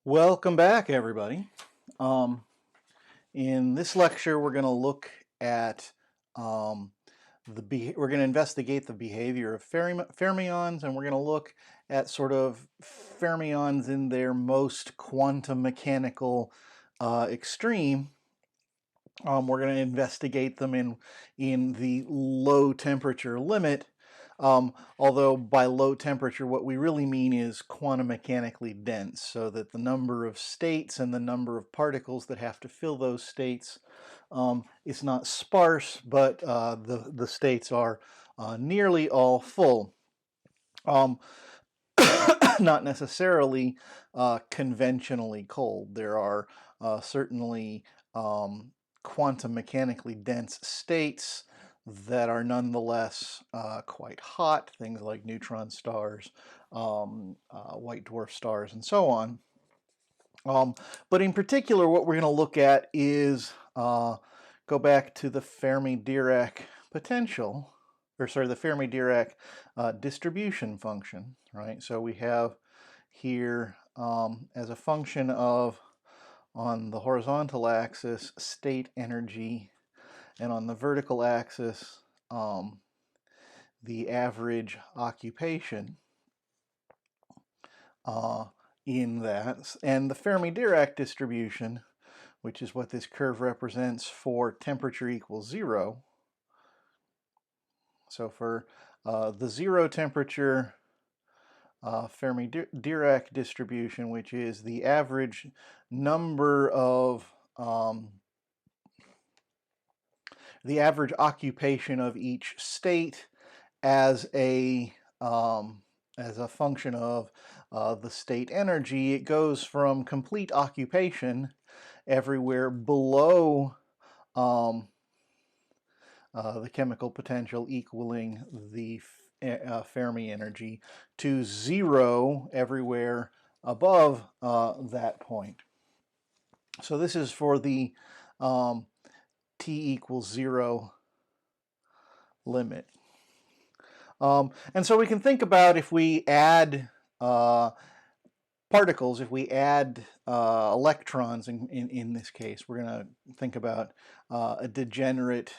Welcome back, everybody. Um, in this lecture, we're going to look at we're going to investigate the behavior of fermions, and we're going to look at sort of fermions in their most quantum mechanical extreme. We're going to investigate them in the low temperature limit. Although by low temperature, what we really mean is quantum mechanically dense, so that the number of states and the number of particles that have to fill those states is not sparse, but the states are nearly all full. Not necessarily conventionally cold. There are certainly quantum mechanically dense states that are nonetheless quite hot, things like neutron stars, white dwarf stars, and so on. But in particular, what we're going to look at is go back to the Fermi-Dirac potential, or sorry, the Fermi-Dirac distribution function, right? So we have here as a function of, on the horizontal axis, state energy, and on the vertical axis, the average occupation in that. And the Fermi-Dirac distribution, which is what this curve represents for temperature equals 0. So for the 0 temperature Fermi-Dirac distribution, which is the average number of the average occupation of each state as a function of the state energy, it goes from complete occupation everywhere below the chemical potential equaling the Fermi energy to 0 everywhere above that point. So this is for the t equals 0 limit. And so we can think about, if we add particles, if we add electrons in this case, we're going to think about a degenerate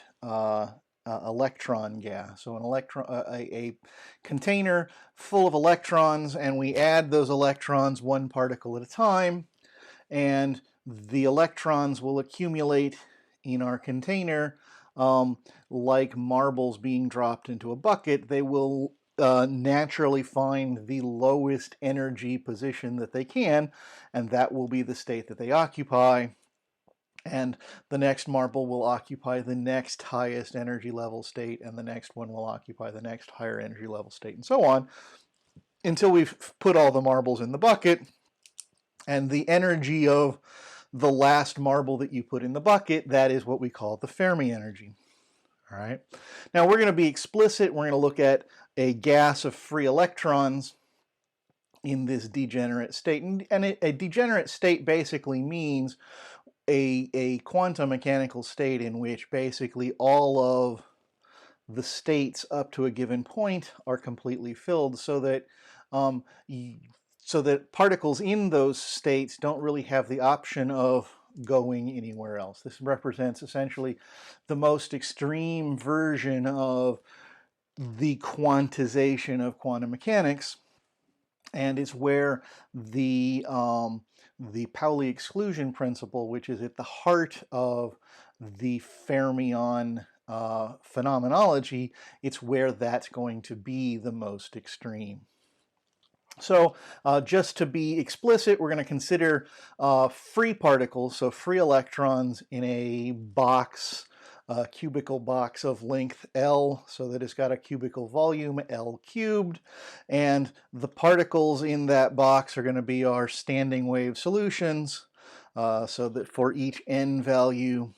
electron gas. So an a container full of electrons, and we add those electrons one particle at a time, and the electrons will accumulate in our container like marbles being dropped into a bucket. They will naturally find the lowest energy position that they can, and that will be the state that they occupy. And the next marble will occupy the next highest energy level state, and the next one will occupy the next higher energy level state, and so on, until we've put all the marbles in the bucket. And the energy of the last marble that you put in the bucket, that is what we call the Fermi energy. All right. Now we're going to be explicit. We're going to look at a gas of free electrons in this degenerate state. And a degenerate state basically means a quantum mechanical state in which basically all of the states up to a given point are completely filled, so that particles in those states don't really have the option of going anywhere else. This represents essentially the most extreme version of the quantization of quantum mechanics, and it's where the Pauli exclusion principle, which is at the heart of the fermion phenomenology, it's where that's going to be the most extreme. So just to be explicit, we're going to consider free particles, so free electrons in a box, a cubical box of length L, so that it's got a cubical volume L cubed, and the particles in that box are going to be our standing wave solutions, so that for each n value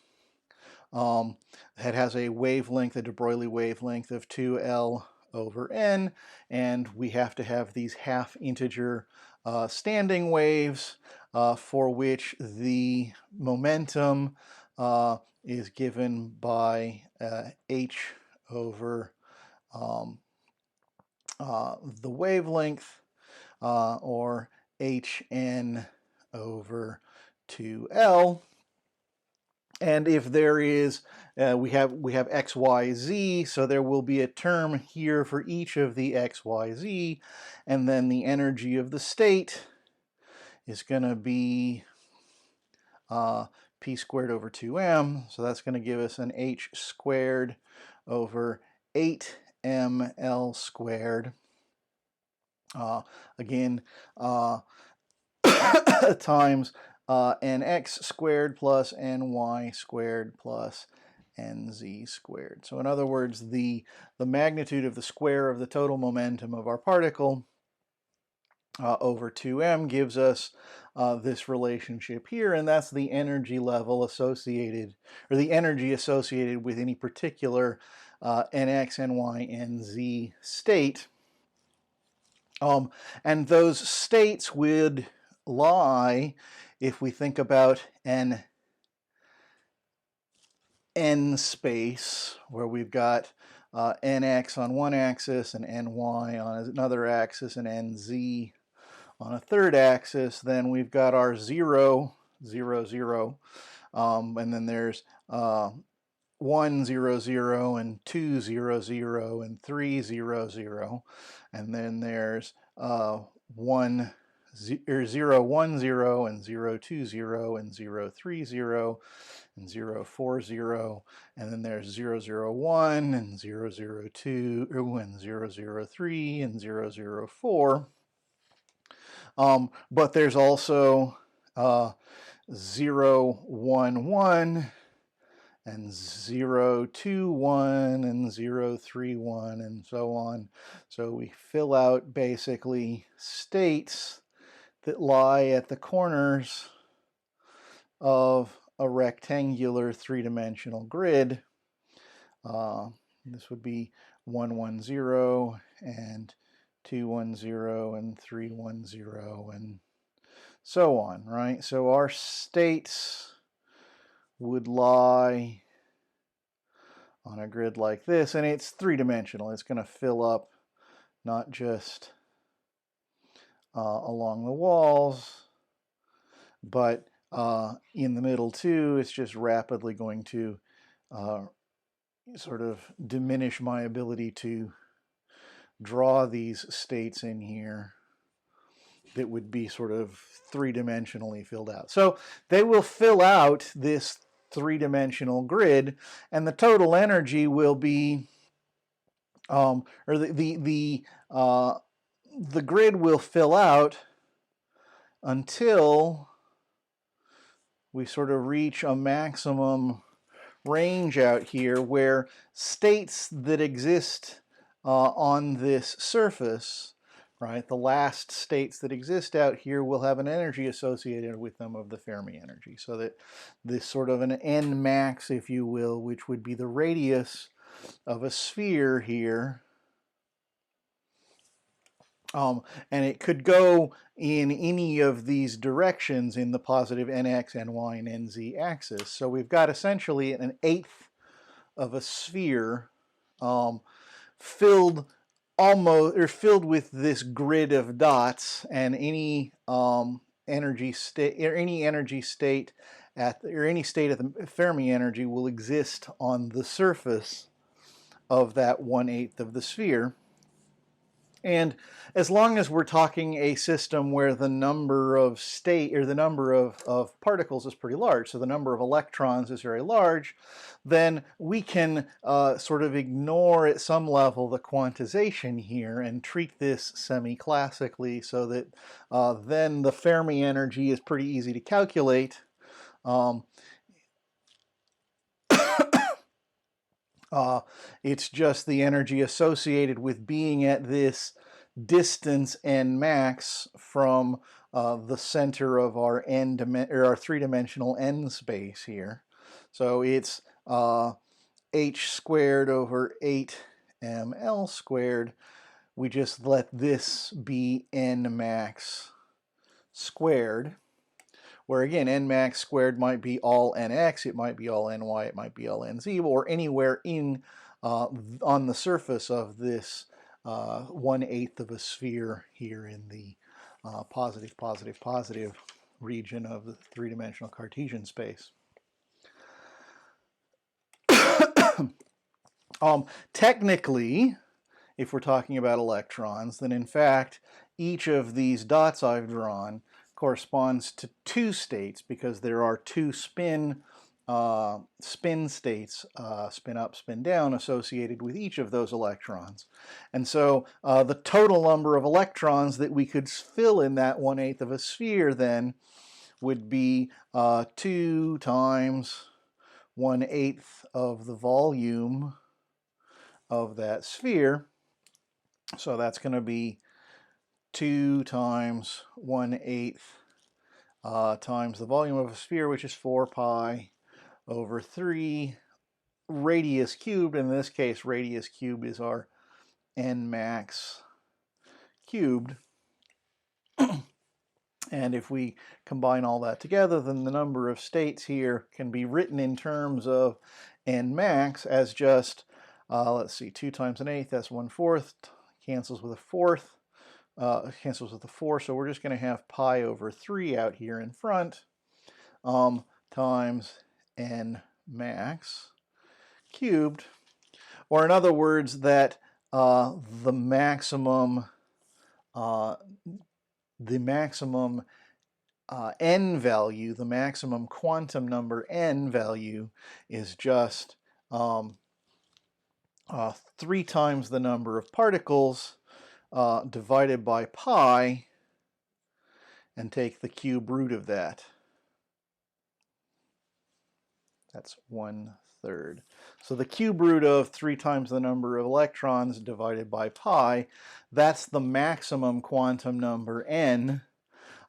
it has a wavelength, a de Broglie wavelength of 2L over n, and we have to have these half integer standing waves for which the momentum is given by h over the wavelength, or hn over 2L. And if there is, we have x, y, z, so there will be a term here for each of the x, y, z, and then the energy of the state is going to be p squared over 2m, so that's going to give us an h squared over 8ml squared. Again, times nx squared plus ny squared plus nz squared. So in other words, the magnitude of the square of the total momentum of our particle over 2m gives us this relationship here, and that's the energy level associated, or the energy associated with any particular nx, ny, nz state. And those states would lie, if we think about an n space, where we've got nx on one axis and ny on another axis and nz on a third axis, then we've got our 0, 0, 0, and then there's 1, 0, 0, and 2, 0, 0, and 3, 0, 0, and then there's 0, 1, 0, and 0, 2, 0, and 0, 3, 0, and 0, 4, 0, and then there's 0, 0, 1, and 0, 0, 2, and 0, 0, 3, and 0, 0, 4. But there's also 0, 1, 1, and 0, 2, 1, and 0, 3, 1, and so on. So we fill out basically states that lie at the corners of a rectangular three-dimensional grid. This would be 1, 1, 0, and 2, 1, 0, and 3, 1, 0, and so on, right? So our states would lie on a grid like this, and it's three-dimensional. It's going to fill up not just along the walls, but in the middle too. It's just rapidly going to sort of diminish my ability to draw these states in here that would be sort of three-dimensionally filled out. So they will fill out this three-dimensional grid, and the total energy will be, or the grid will fill out until we sort of reach a maximum range out here where states that exist on this surface, right, the last states that exist out here will have an energy associated with them of the Fermi energy. So that this sort of an n max, if you will, which would be the radius of a sphere here, and it could go in any of these directions in the positive nx, ny, and nz axis. So we've got essentially an eighth of a sphere filled with this grid of dots, and any energy state or any state at the Fermi energy will exist on the surface of that 1/8 of the sphere. And as long as we're talking a system where the number of particles is pretty large, so the number of electrons is very large, then we can sort of ignore at some level the quantization here and treat this semi-classically, so that then the Fermi energy is pretty easy to calculate. It's just the energy associated with being at this distance n max from the center of our three-dimensional n space here. So it's h squared over 8ml squared. We just let this be n max squared, where again n max squared might be all nx, it might be all ny, it might be all nz, or anywhere in on the surface of this 1/8 of a sphere here in the positive region of the three-dimensional Cartesian space. Technically, if we're talking about electrons, then in fact each of these dots I've drawn corresponds to two states, because there are two spin states, spin up, spin down, associated with each of those electrons. And so the total number of electrons that we could fill in that 1/8 of a sphere then would be 2 times 1/8 of the volume of that sphere. So that's going to be 2 times 1/8 times the volume of a sphere, which is 4 pi over 3 radius cubed. In this case, radius cubed is our n max cubed. And if we combine all that together, then the number of states here can be written in terms of n max as just, let's see, 2 times an eighth, that's 1/4, cancels with a fourth, cancels with a 4, so we're just going to have pi over 3 out here in front, times n max cubed, or in other words, that the maximum n value, the maximum quantum number n value, is just 3 times the number of particles divided by pi, and take the cube root of that. That's 1/3. So the cube root of 3 times the number of electrons divided by pi, that's the maximum quantum number n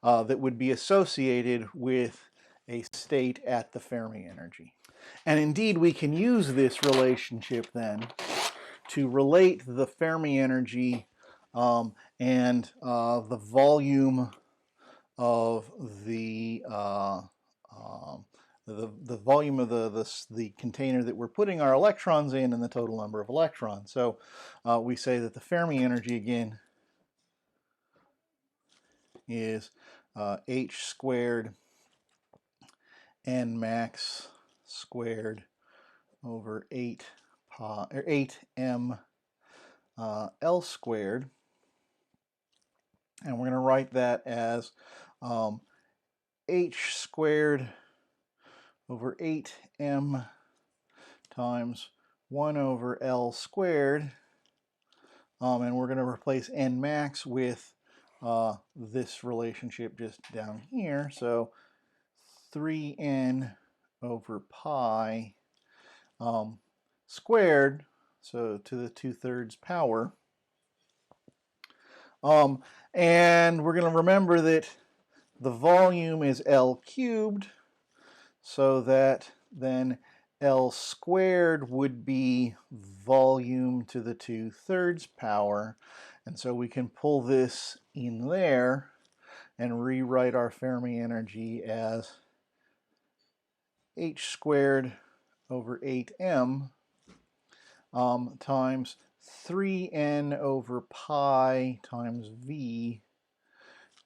that would be associated with a state at the Fermi energy. And indeed, we can use this relationship then to relate the Fermi energy and the volume of the volume of the container that we're putting our electrons in, and the total number of electrons. So we say that the Fermi energy again is h squared n max squared over 8 m L squared, and we're going to write that as h squared over 8m times 1 over L squared, and we're going to replace n max with this relationship just down here, so 3n over pi squared, so to the 2/3 power. And we're going to remember that the volume is L cubed, so that then L squared would be volume to the 2/3 power. And so we can pull this in there and rewrite our Fermi energy as h squared over 8m times 3n over pi times v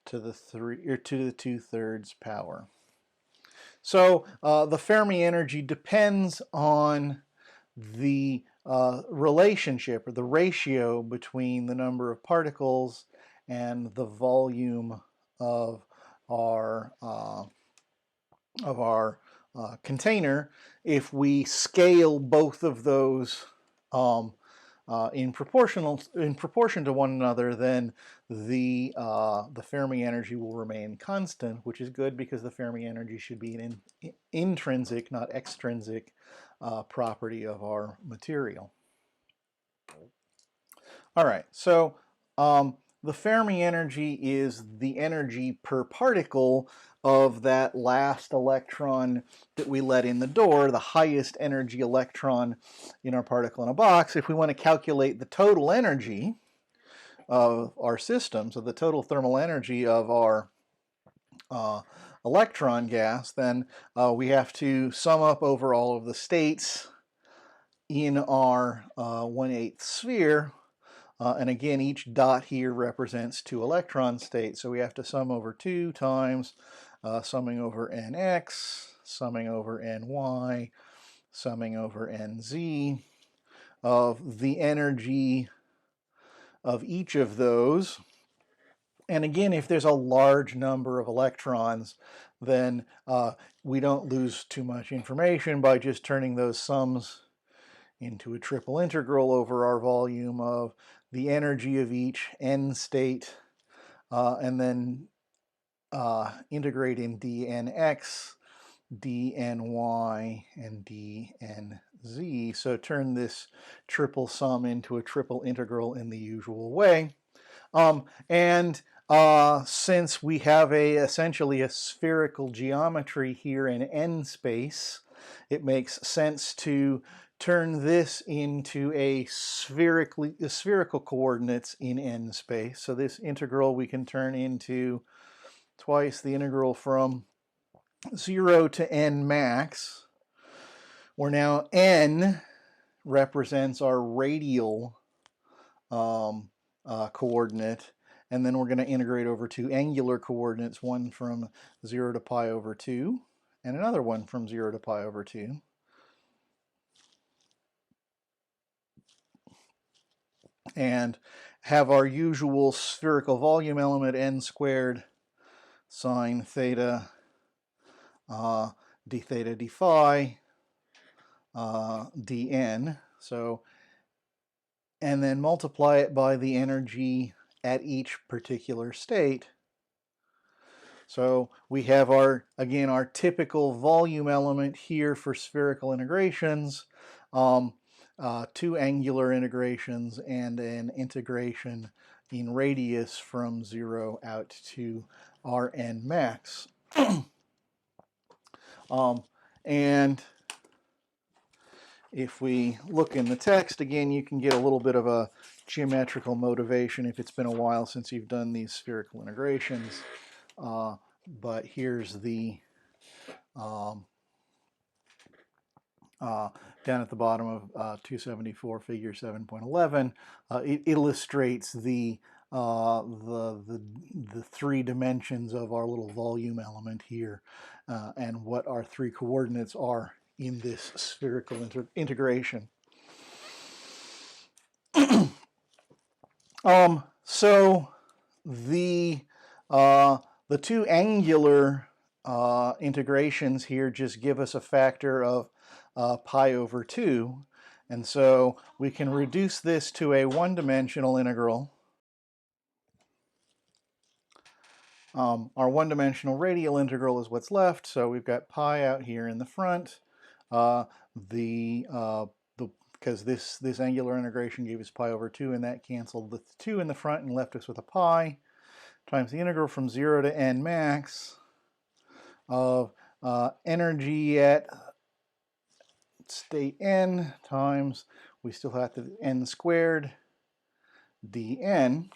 to the 2/3 power. So the Fermi energy depends on the relationship, or the ratio, between the number of particles and the volume of our container. If we scale both of those in proportion to one another, then the Fermi energy will remain constant, which is good because the Fermi energy should be an intrinsic, not extrinsic, property of our material. All right, so the Fermi energy is the energy per particle of that last electron that we let in the door, the highest energy electron in our particle in a box. If we want to calculate the total energy of our system, so the total thermal energy of our electron gas, then we have to sum up over all of the states in our 1/8 sphere. And again, each dot here represents 2 electron states, so we have to sum over 2 times summing over nx, summing over ny, summing over nz of the energy of each of those. And again, if there's a large number of electrons, then we don't lose too much information by just turning those sums into a triple integral over our volume of the energy of each n state, and then integrate in dnx, dny, and dnz. So turn this triple sum into a triple integral in the usual way. Since we have essentially a spherical geometry here in n space, it makes sense to turn this into a spherical coordinates in n space. So this integral we can turn into twice the integral from 0 to n max, where now n represents our radial coordinate, and then we're going to integrate over two angular coordinates, one from 0 to pi over 2 and another one from 0 to pi over 2. And have our usual spherical volume element n squared sine theta d theta d phi dn. So, and then multiply it by the energy at each particular state. So we have again our typical volume element here for spherical integrations, two angular integrations, and an integration in radius from 0 out to Rn max. And if we look in the text, again, you can get a little bit of a geometrical motivation if it's been a while since you've done these spherical integrations. But here's the down at the bottom of 274, figure 7.11, it illustrates the 3 dimensions of our little volume element here, and what our 3 coordinates are in this spherical integration. So the 2 angular integrations here just give us a factor of pi over 2, and so we can reduce this to a one-dimensional integral. Our one-dimensional radial integral is what's left, so we've got pi out here in the front. Because this angular integration gave us pi over 2, and that canceled the 2 in the front and left us with a pi, times the integral from 0 to n max of energy at state n times, we still have to n squared dn.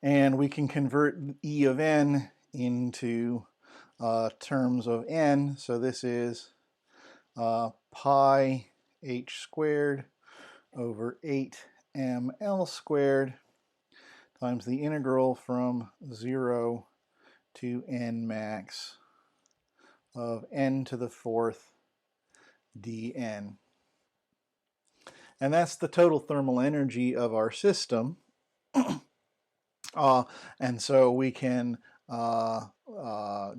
And we can convert E of n into terms of n. So this is pi h squared over 8ml squared times the integral from 0 to n max of n to the 4th dn. And that's the total thermal energy of our system. And so we can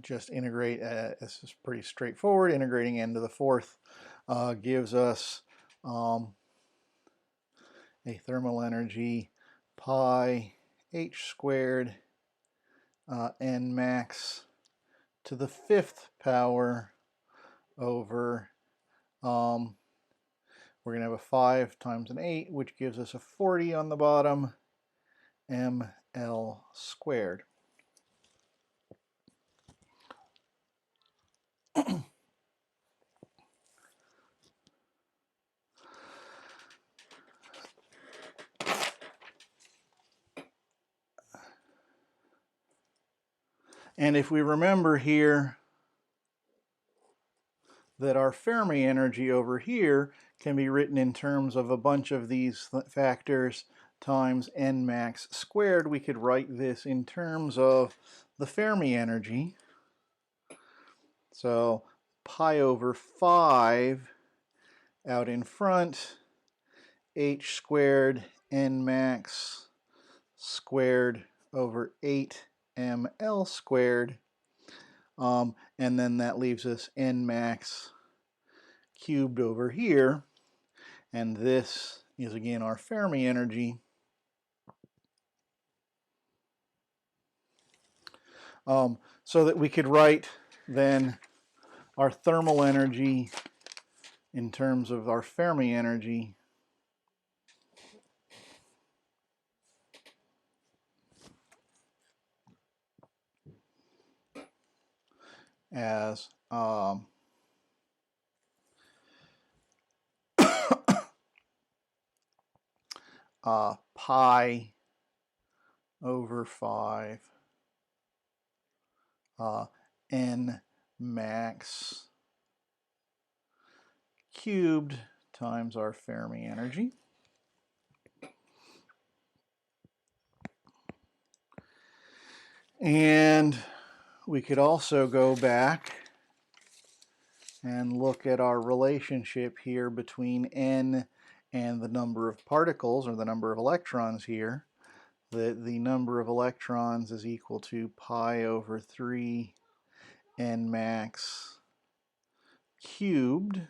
just integrate. This is pretty straightforward. Integrating n to the 4th gives us a thermal energy pi h squared n max to the 5th power over, we're going to have a 5 times an 8, which gives us a 40 on the bottom, ml squared. And if we remember here that our Fermi energy over here can be written in terms of a bunch of these factors times n max squared, we could write this in terms of the Fermi energy. So pi over 5 out in front, h squared n max squared over 8ml squared. And then that leaves us n max cubed over here. And this is again our Fermi energy. So that we could write then our thermal energy in terms of our Fermi energy as pi over 5 n max cubed times our Fermi energy. And we could also go back and look at our relationship here between n and the number of particles, or the number of electrons here. That the number of electrons is equal to pi over 3 n max cubed.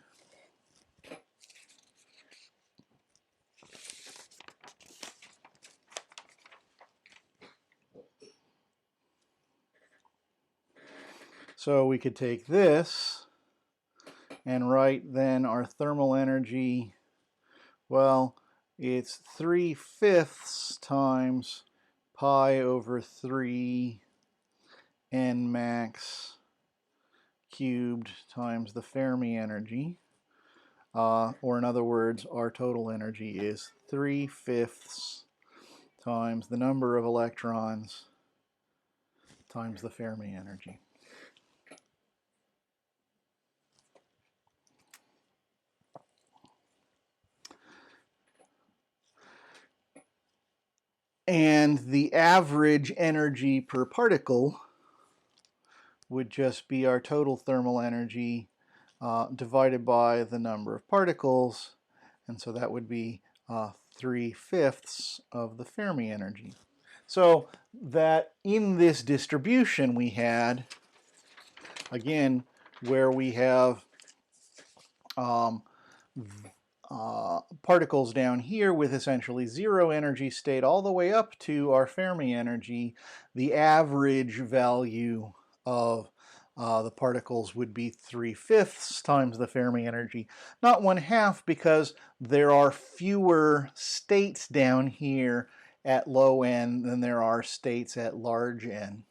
So we could take this and write then our thermal energy, well, it's 3/5 times pi over 3 n max cubed times the Fermi energy. Or in other words, our total energy is 3/5 times the number of electrons times the Fermi energy. And the average energy per particle would just be our total thermal energy divided by the number of particles, and so that would be 3/5 of the Fermi energy. So that in this distribution we had, again, where we have particles down here with essentially zero energy state all the way up to our Fermi energy, the average value of the particles would be 3/5 times the Fermi energy, not 1/2, because there are fewer states down here at low n than there are states at large n.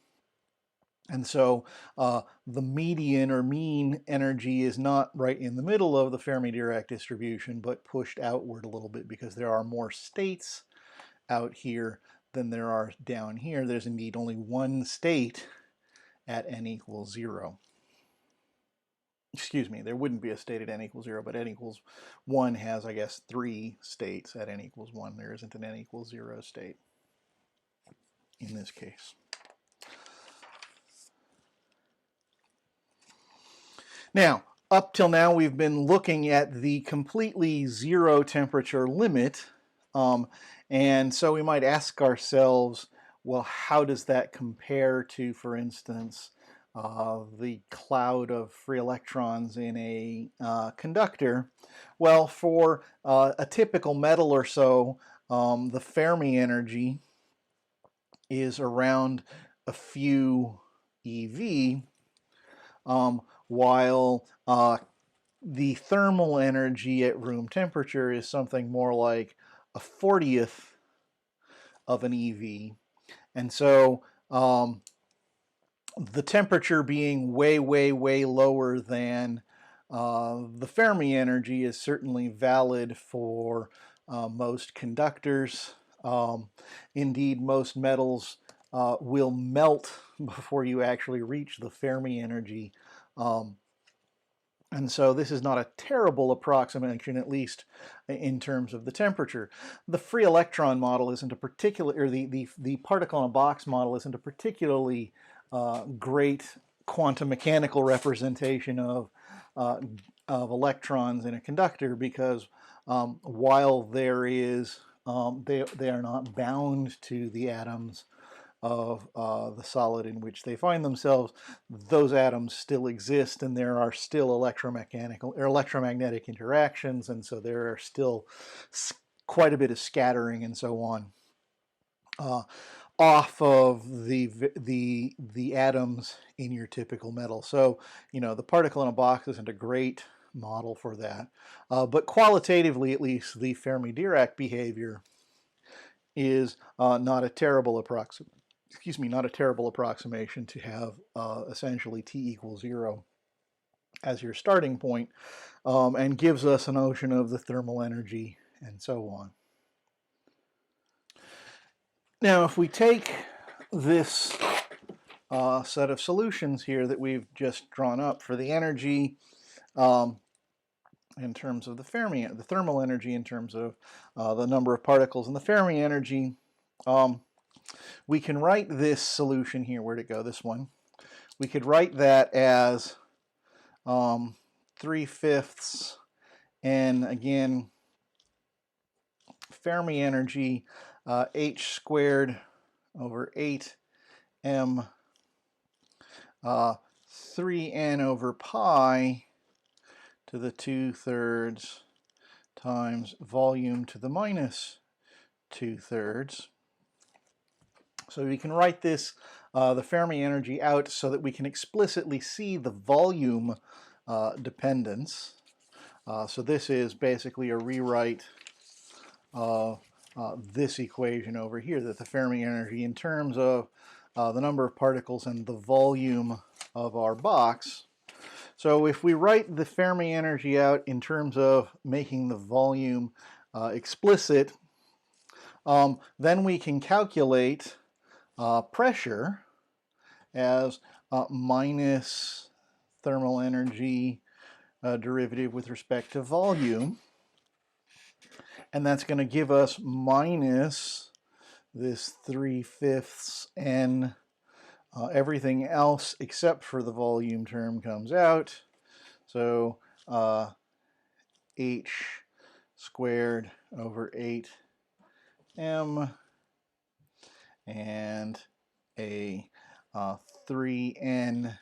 And so the median or mean energy is not right in the middle of the Fermi-Dirac distribution, but pushed outward a little bit, because there are more states out here than there are down here. There's indeed only one state at n equals 0. Excuse me, there wouldn't be a state at n equals 0, but n equals 1 has, I guess, 3 states at n equals 1. There isn't an n equals 0 state in this case. Now, up till now, we've been looking at the completely zero temperature limit, and so we might ask ourselves, well, how does that compare to, for instance, the cloud of free electrons in a conductor? Well, for a typical metal or so, the Fermi energy is around a few eV, while the thermal energy at room temperature is something more like a 40th of an eV. And so the temperature being way, way, way lower than the Fermi energy is certainly valid for most conductors. Indeed, most metals will melt before you actually reach the Fermi energy. And so this is not a terrible approximation, at least in terms of the temperature. The free electron model isn't a particular, or the particle in a box model isn't a particularly great quantum mechanical representation of electrons in a conductor, because while there is they are not bound to the atoms of the solid in which they find themselves, those atoms still exist, and there are still electromechanical or electromagnetic interactions, and so there are still quite a bit of scattering and so on off of the atoms in your typical metal. So, you know, the particle in a box isn't a great model for that, but qualitatively, at least, the Fermi Dirac behavior is not a terrible approximation to have essentially t equals 0 as your starting point, and gives us a notion of the thermal energy and so on. Now, if we take this set of solutions here that we've just drawn up for the energy in terms of the thermal energy in terms of the number of particles and the Fermi energy, we can write this solution here. Where'd it go? This one. We could write that as 3/5 n, again, Fermi energy, h squared over 8m 3n over pi to the 2/3 times volume to the minus 2/3. So we can write this, the Fermi energy, out so that we can explicitly see the volume dependence. So this is basically a rewrite of this equation over here, that the Fermi energy in terms of the number of particles and the volume of our box. So if we write the Fermi energy out in terms of making the volume explicit, then we can calculate pressure as minus thermal energy derivative with respect to volume, and that's going to give us minus this 3/5 n. Everything else except for the volume term comes out, so h squared over 8m and a 3n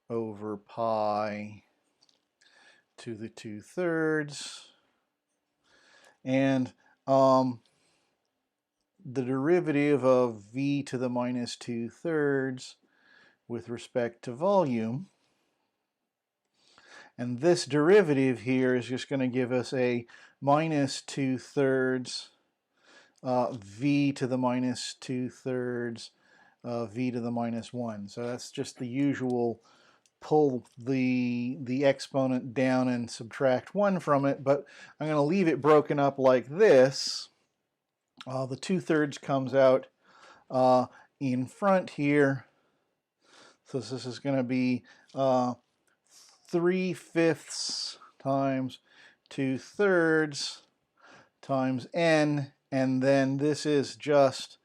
over pi to the 2/3, and the derivative of v to the minus 2/3 with respect to volume. And this derivative here is just going to give us a minus 2/3 v to the minus 2/3 v to the minus 1. So that's just the usual pull the exponent down and subtract 1 from it, but I'm going to leave it broken up like this. The 2/3 comes out in front here, so this is going to be 3/5 times 2/3 times n, and then this is just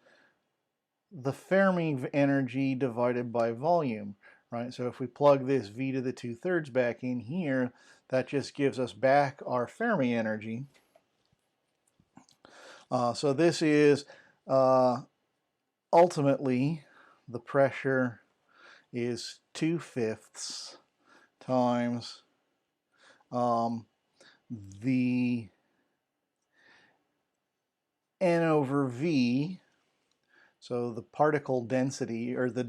the Fermi energy divided by volume, right? So if we plug this v to the 2/3 back in here, that just gives us back our Fermi energy. So this is ultimately the pressure is 2/5 times the n over v. So the particle density, or the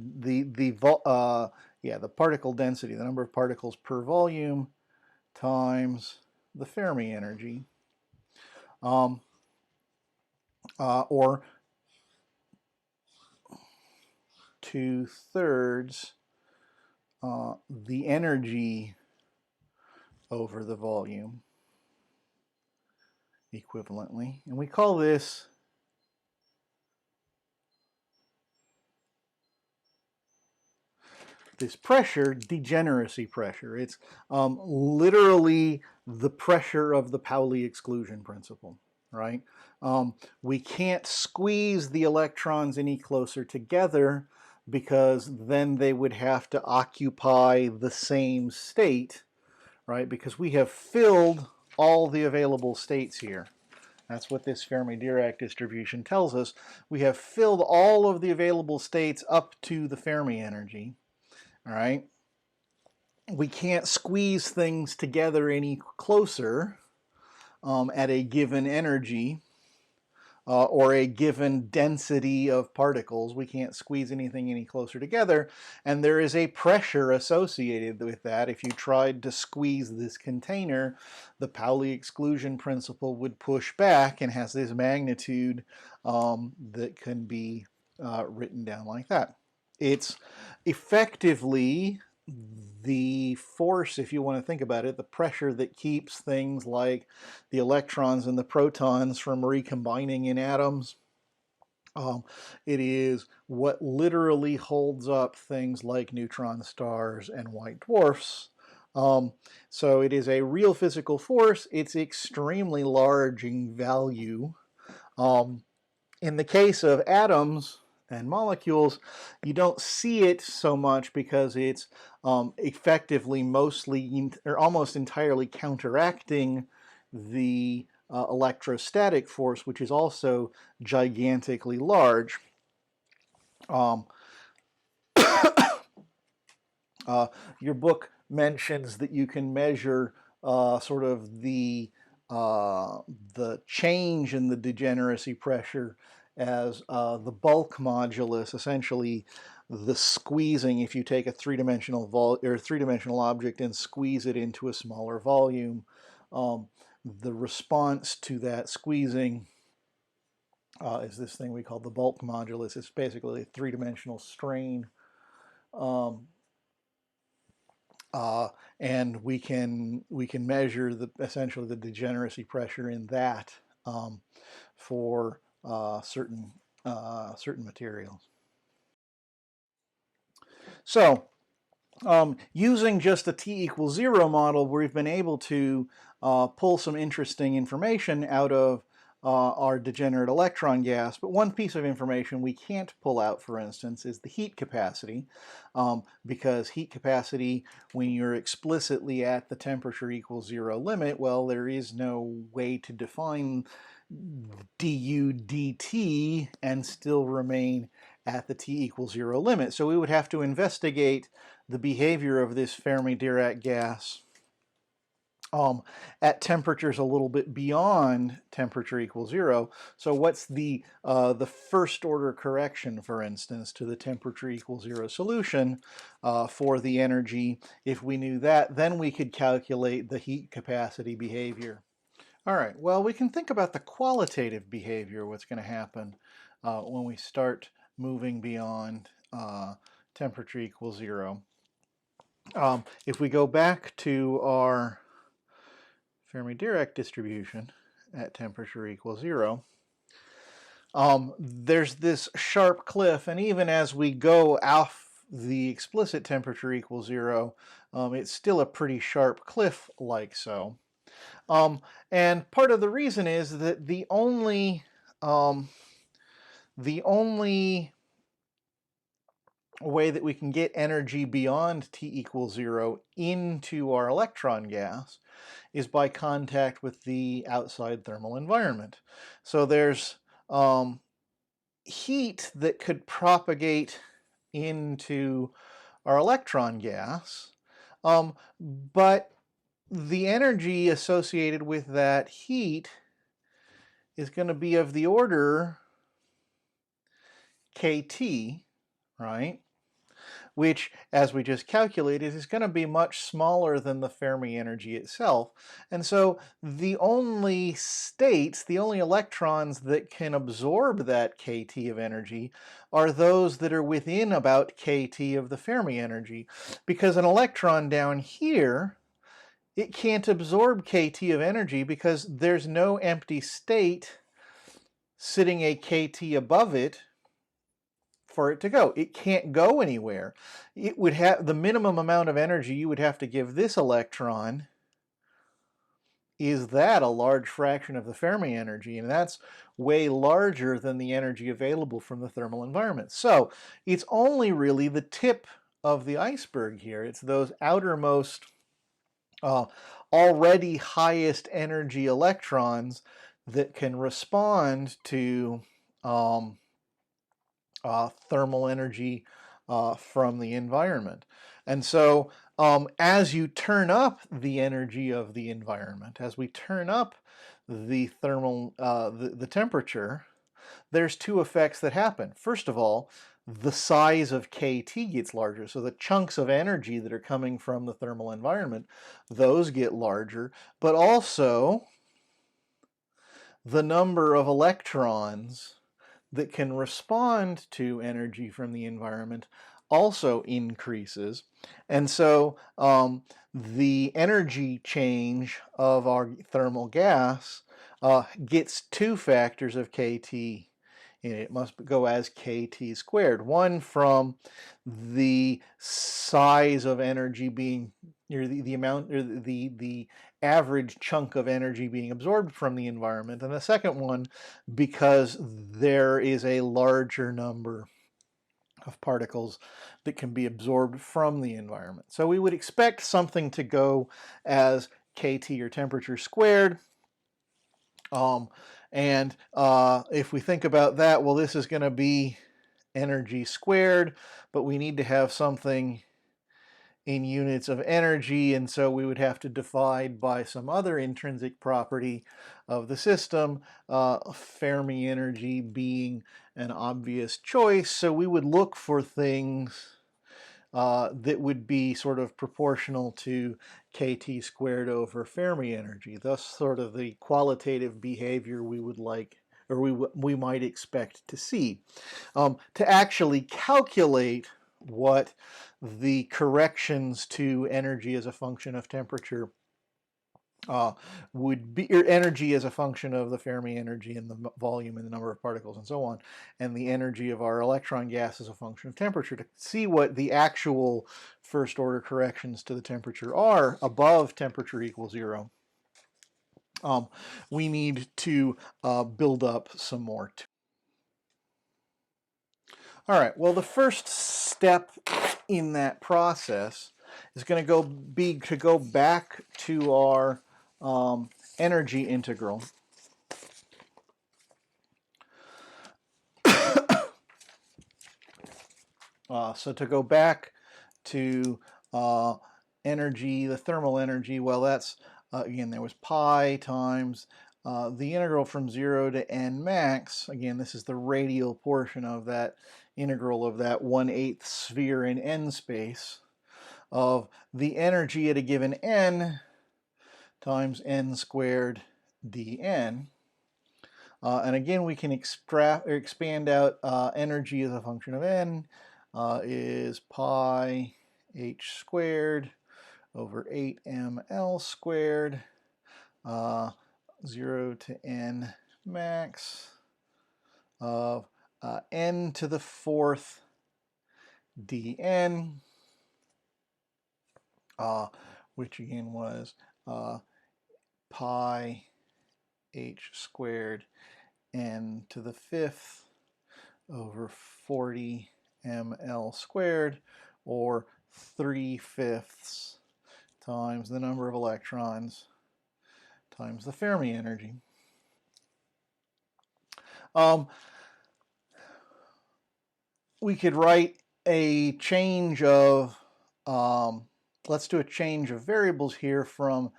particle density, the number of particles per volume, times the Fermi energy, or 2/3 the energy over the volume equivalently, and we call this pressure degeneracy pressure. It's literally the pressure of the Pauli exclusion principle, right? We can't squeeze the electrons any closer together because then they would have to occupy the same state, right? Because we have filled all the available states here. That's what this Fermi Dirac distribution tells us. We have filled all of the available states up to the Fermi energy, all right? We can't squeeze things together any closer at a given energy or a given density of particles. We can't squeeze anything any closer together, and there is a pressure associated with that. If you tried to squeeze this container, the Pauli exclusion principle would push back and has this magnitude that can be written down like that. It's effectively the force, if you want to think about it, the pressure that keeps things like the electrons and the protons from recombining in atoms. It is what literally holds up things like neutron stars and white dwarfs. So it is a real physical force. It's extremely large in value. In the case of atoms and molecules, you don't see it so much because it's effectively mostly or almost entirely counteracting the electrostatic force, which is also gigantically large. Your book mentions that you can measure sort of the change in the degeneracy pressure as the bulk modulus, essentially the squeezing. If you take a three-dimensional object and squeeze it into a smaller volume, the response to that squeezing is this thing we call the bulk modulus. It's basically a three-dimensional strain. And we can measure essentially the degeneracy pressure in that for certain materials. So using just a t=0 model, we've been able to pull some interesting information out of our degenerate electron gas, but one piece of information we can't pull out, for instance, is the heat capacity, because heat capacity, when you're explicitly at the temperature equals 0 limit, well, there is no way to define du dt and still remain at the t=0 limit. So we would have to investigate the behavior of this Fermi Dirac gas at temperatures a little bit beyond temperature equals 0. So what's the first order correction, for instance, to the temperature equals 0 solution for the energy? If we knew that, then we could calculate the heat capacity behavior. All right, well, we can think about the qualitative behavior, what's going to happen when we start moving beyond temperature equals 0. If we go back to our Fermi Dirac distribution at temperature equals 0, there's this sharp cliff, and even as we go off the explicit temperature equals 0, it's still a pretty sharp cliff like so. And part of the reason is that the only way that we can get energy beyond t=0 into our electron gas is by contact with the outside thermal environment. So there's heat that could propagate into our electron gas, but the energy associated with that heat is going to be of the order kT, right? Which, as we just calculated, is going to be much smaller than the Fermi energy itself. And so the only states, the only electrons that can absorb that kT of energy are those that are within about kT of the Fermi energy. Because an electron down here, it can't absorb kT of energy because there's no empty state sitting a kT above it for it to go. It can't go anywhere. It would have the minimum amount of energy you would have to give this electron is that a large fraction of the Fermi energy, and that's way larger than the energy available from the thermal environment. So it's only really the tip of the iceberg here. It's those outermost already highest energy electrons that can respond to thermal energy from the environment. And so as you turn up the energy of the environment, as we turn up the thermal, the temperature, there's two effects that happen. First of all, the size of KT gets larger. So the chunks of energy that are coming from the thermal environment, those get larger, but also the number of electrons that can respond to energy from the environment also increases. And so the energy change of our thermal gas gets two factors of KT. It must go as KT squared. One from the size of energy being, or the amount, or the average chunk of energy being absorbed from the environment, and the second one because there is a larger number of particles that can be absorbed from the environment. So we would expect something to go as KT, or temperature squared. If we think about that, well, this is going to be energy squared, but we need to have something in units of energy, and so we would have to divide by some other intrinsic property of the system, Fermi energy being an obvious choice. So we would look for things that would be sort of proportional to KT squared over Fermi energy, thus sort of the qualitative behavior we would like, or we might expect to see. To actually calculate what the corrections to energy as a function of temperature would be, or energy as a function of the Fermi energy and the volume and the number of particles and so on, and the energy of our electron gas as a function of temperature, to see what the actual first order corrections to the temperature are above temperature equals 0. We need to build up some more. All right, well, the first step in that process is going to go back to our energy integral. So to go back to energy, the thermal energy, well, that's, again, there was pi times the integral from 0 to n max. Again, this is the radial portion of that integral of that 1/8 sphere in n space of the energy at a given n times n squared dn. And again, we can expand out energy as a function of n is pi h squared over 8ml squared, 0 to n max of n to the 4th dn, which again was pi h squared n to the 5th over 40 ml squared, or 3/5 times the number of electrons times the Fermi energy. We could write a change of, let's do a change of variables here from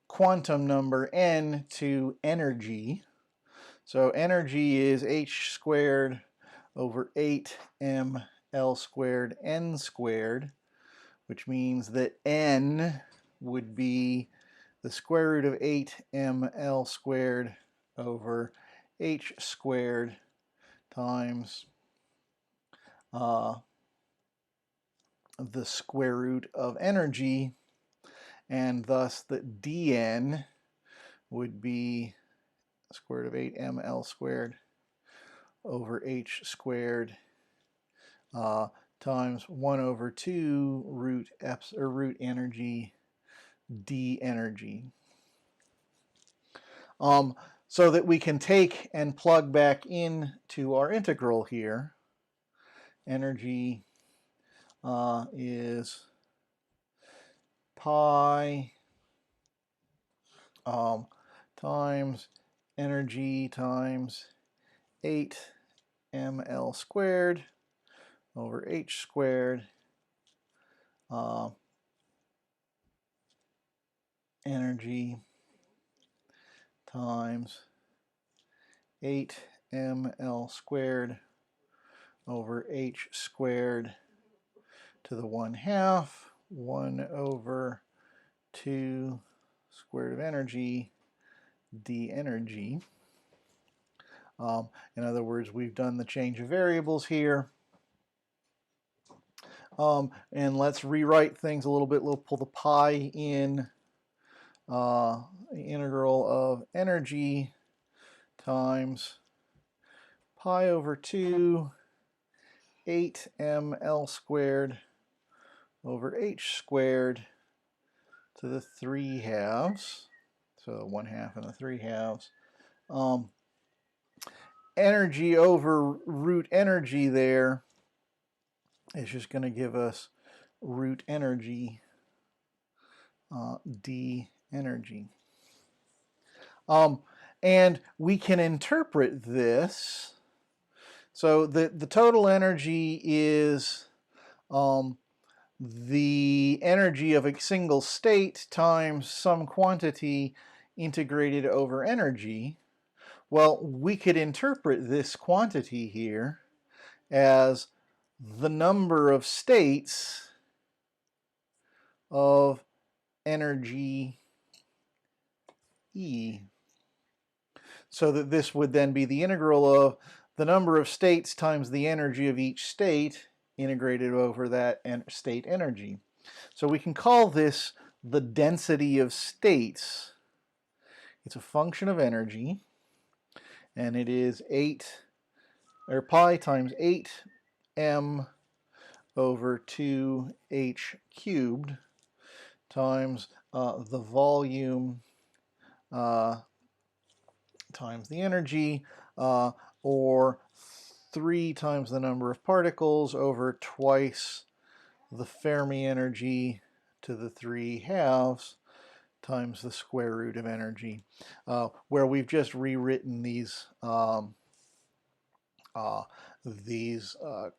quantum number n to energy. So energy is h squared over 8ml squared n squared, which means that n would be the square root of 8ml squared over h squared times the square root of energy, and thus that dn would be square root of 8ml squared over h squared times 1 over 2 root energy d energy. so that we can take and plug back in to our integral here. Energy is pi times energy times 8 ml squared over h squared energy times 8 ml squared over h squared to the 1/2, 1 over 2 square root of energy, d energy. In other words, we've done the change of variables here. And let's rewrite things a little bit. We'll pull the pi in. The integral of energy times pi over 2, 8 ml squared over h squared to the 3/2. So 1/2 and the 3/2. Energy over root energy there is just going to give us root energy, d energy. And we can interpret this. So the total energy is the energy of a single state times some quantity integrated over energy. Well, we could interpret this quantity here as the number of states of energy E. So that this would then be the integral of the number of states times the energy of each state integrated over that state energy. So we can call this the density of states. It's a function of energy, and it is pi times 8m over 2h cubed times the volume times the energy, or 3 times the number of particles over twice the Fermi energy to the 3/2 times the square root of energy, where we've just rewritten these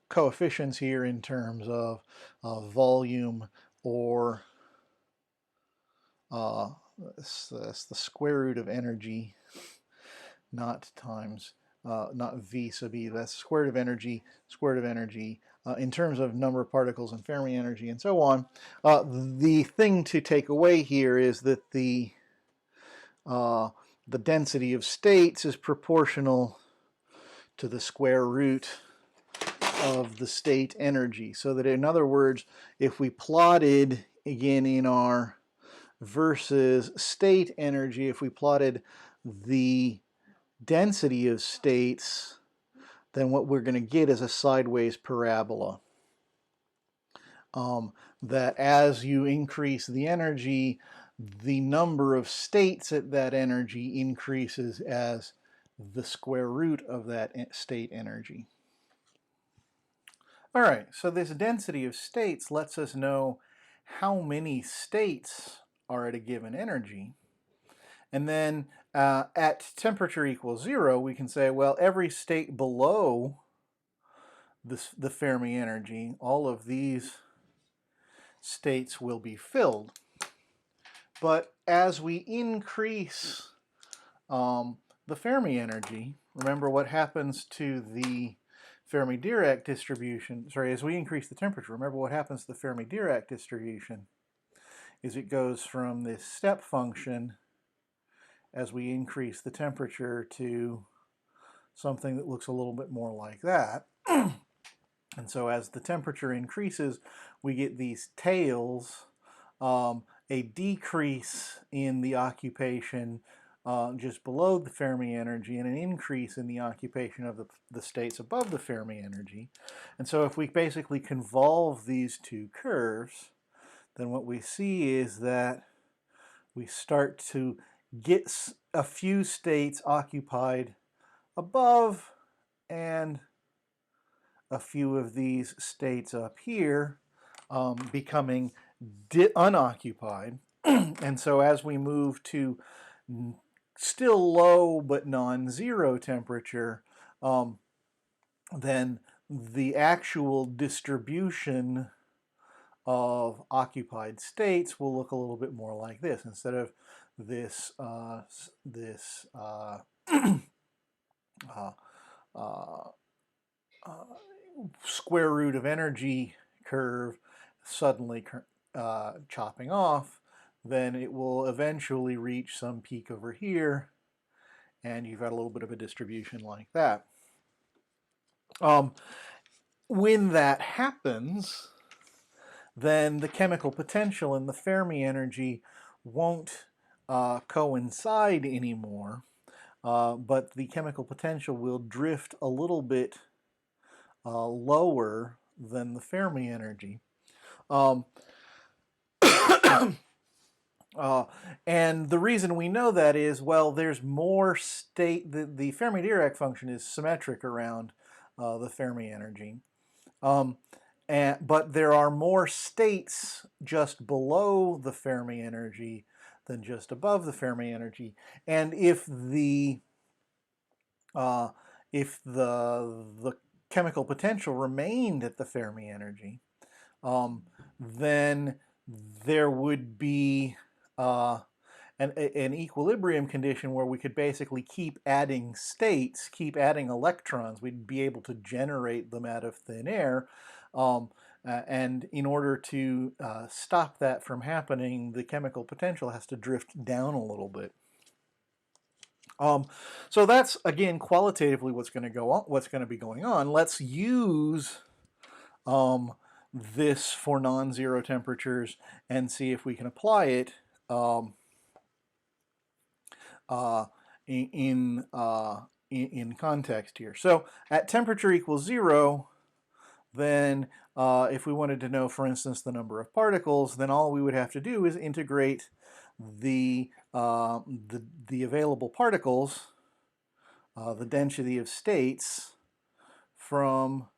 coefficients here in terms of volume, or that's the square root of energy, not times, not V sub E, that's square root of energy, in terms of number of particles and Fermi energy and so on. The thing to take away here is that the density of states is proportional to the square root of the state energy. So that, in other words, if we plotted, again in our versus state energy, if we plotted the density of states, then what we're going to get is a sideways parabola. That as you increase the energy, the number of states at that energy increases as the square root of that state energy. All right, so this density of states lets us know how many states are at a given energy. And then at temperature equals 0, we can say, well, every state below the Fermi energy, all of these states will be filled. But as we increase the Fermi energy, remember what happens to the Fermi Dirac distribution, as we increase the temperature, remember what happens to the Fermi Dirac distribution is it goes from this step function as we increase the temperature to something that looks a little bit more like that. And so as the temperature increases, we get these tails, a decrease in the occupation just below the Fermi energy and an increase in the occupation of the states above the Fermi energy. And so if we basically convolve these two curves, then what we see is that we start to get a few states occupied above and a few of these states up here becoming unoccupied. And so as we move to still low but non-zero temperature, then the actual distribution of occupied states will look a little bit more like this. Instead of this square root of energy curve suddenly chopping off, then it will eventually reach some peak over here, and you've got a little bit of a distribution like that. When that happens, then the chemical potential and the Fermi energy won't coincide anymore, but the chemical potential will drift a little bit lower than the Fermi energy. And the reason we know that is, well, there's more state, the Fermi-Dirac function is symmetric around the Fermi energy. But there are more states just below the Fermi energy than just above the Fermi energy. And if the chemical potential remained at the Fermi energy, then there would be an equilibrium condition where we could basically keep adding states, keep adding electrons. We'd be able to generate them out of thin air. And in order to stop that from happening, the chemical potential has to drift down a little bit. So that's, again, qualitatively what's going to go on, what's going to be going on. Let's use this for non-zero temperatures and see if we can apply it in context here. So at temperature equals 0, then if we wanted to know, for instance, the number of particles, then all we would have to do is integrate the available particles, the density of states, from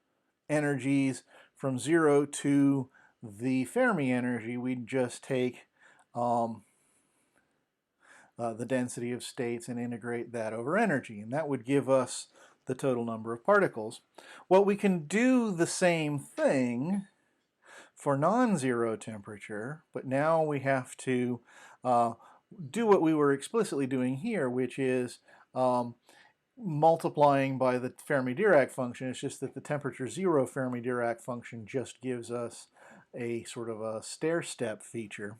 energies from 0 to the Fermi energy. We'd just take the density of states and integrate that over energy, and that would give us the total number of particles. Well, we can do the same thing for non-zero temperature, but now we have to do what we were explicitly doing here, which is multiplying by the Fermi-Dirac function. It's just that the temperature 0 Fermi-Dirac function just gives us a sort of a stair-step feature.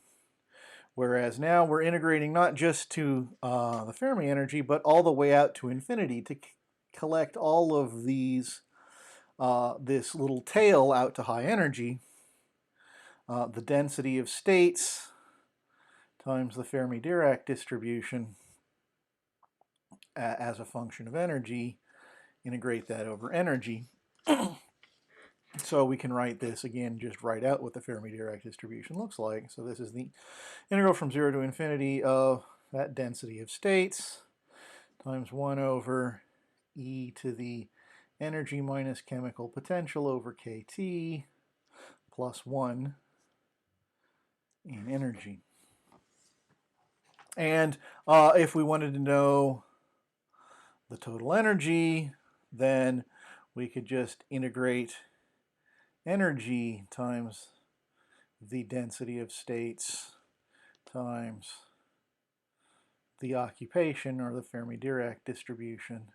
Whereas now we're integrating not just to the Fermi energy, but all the way out to infinity to collect all of these, this little tail out to high energy. The density of states times the Fermi-Dirac distribution as a function of energy, integrate that over energy. So we can write this again, just write out what the Fermi-Dirac distribution looks like. So this is the integral from 0 to infinity of that density of states times 1 over e to the energy minus chemical potential over kT plus 1 in energy. And if we wanted to know the total energy, then we could just integrate energy times the density of states times the occupation, or the Fermi-Dirac distribution,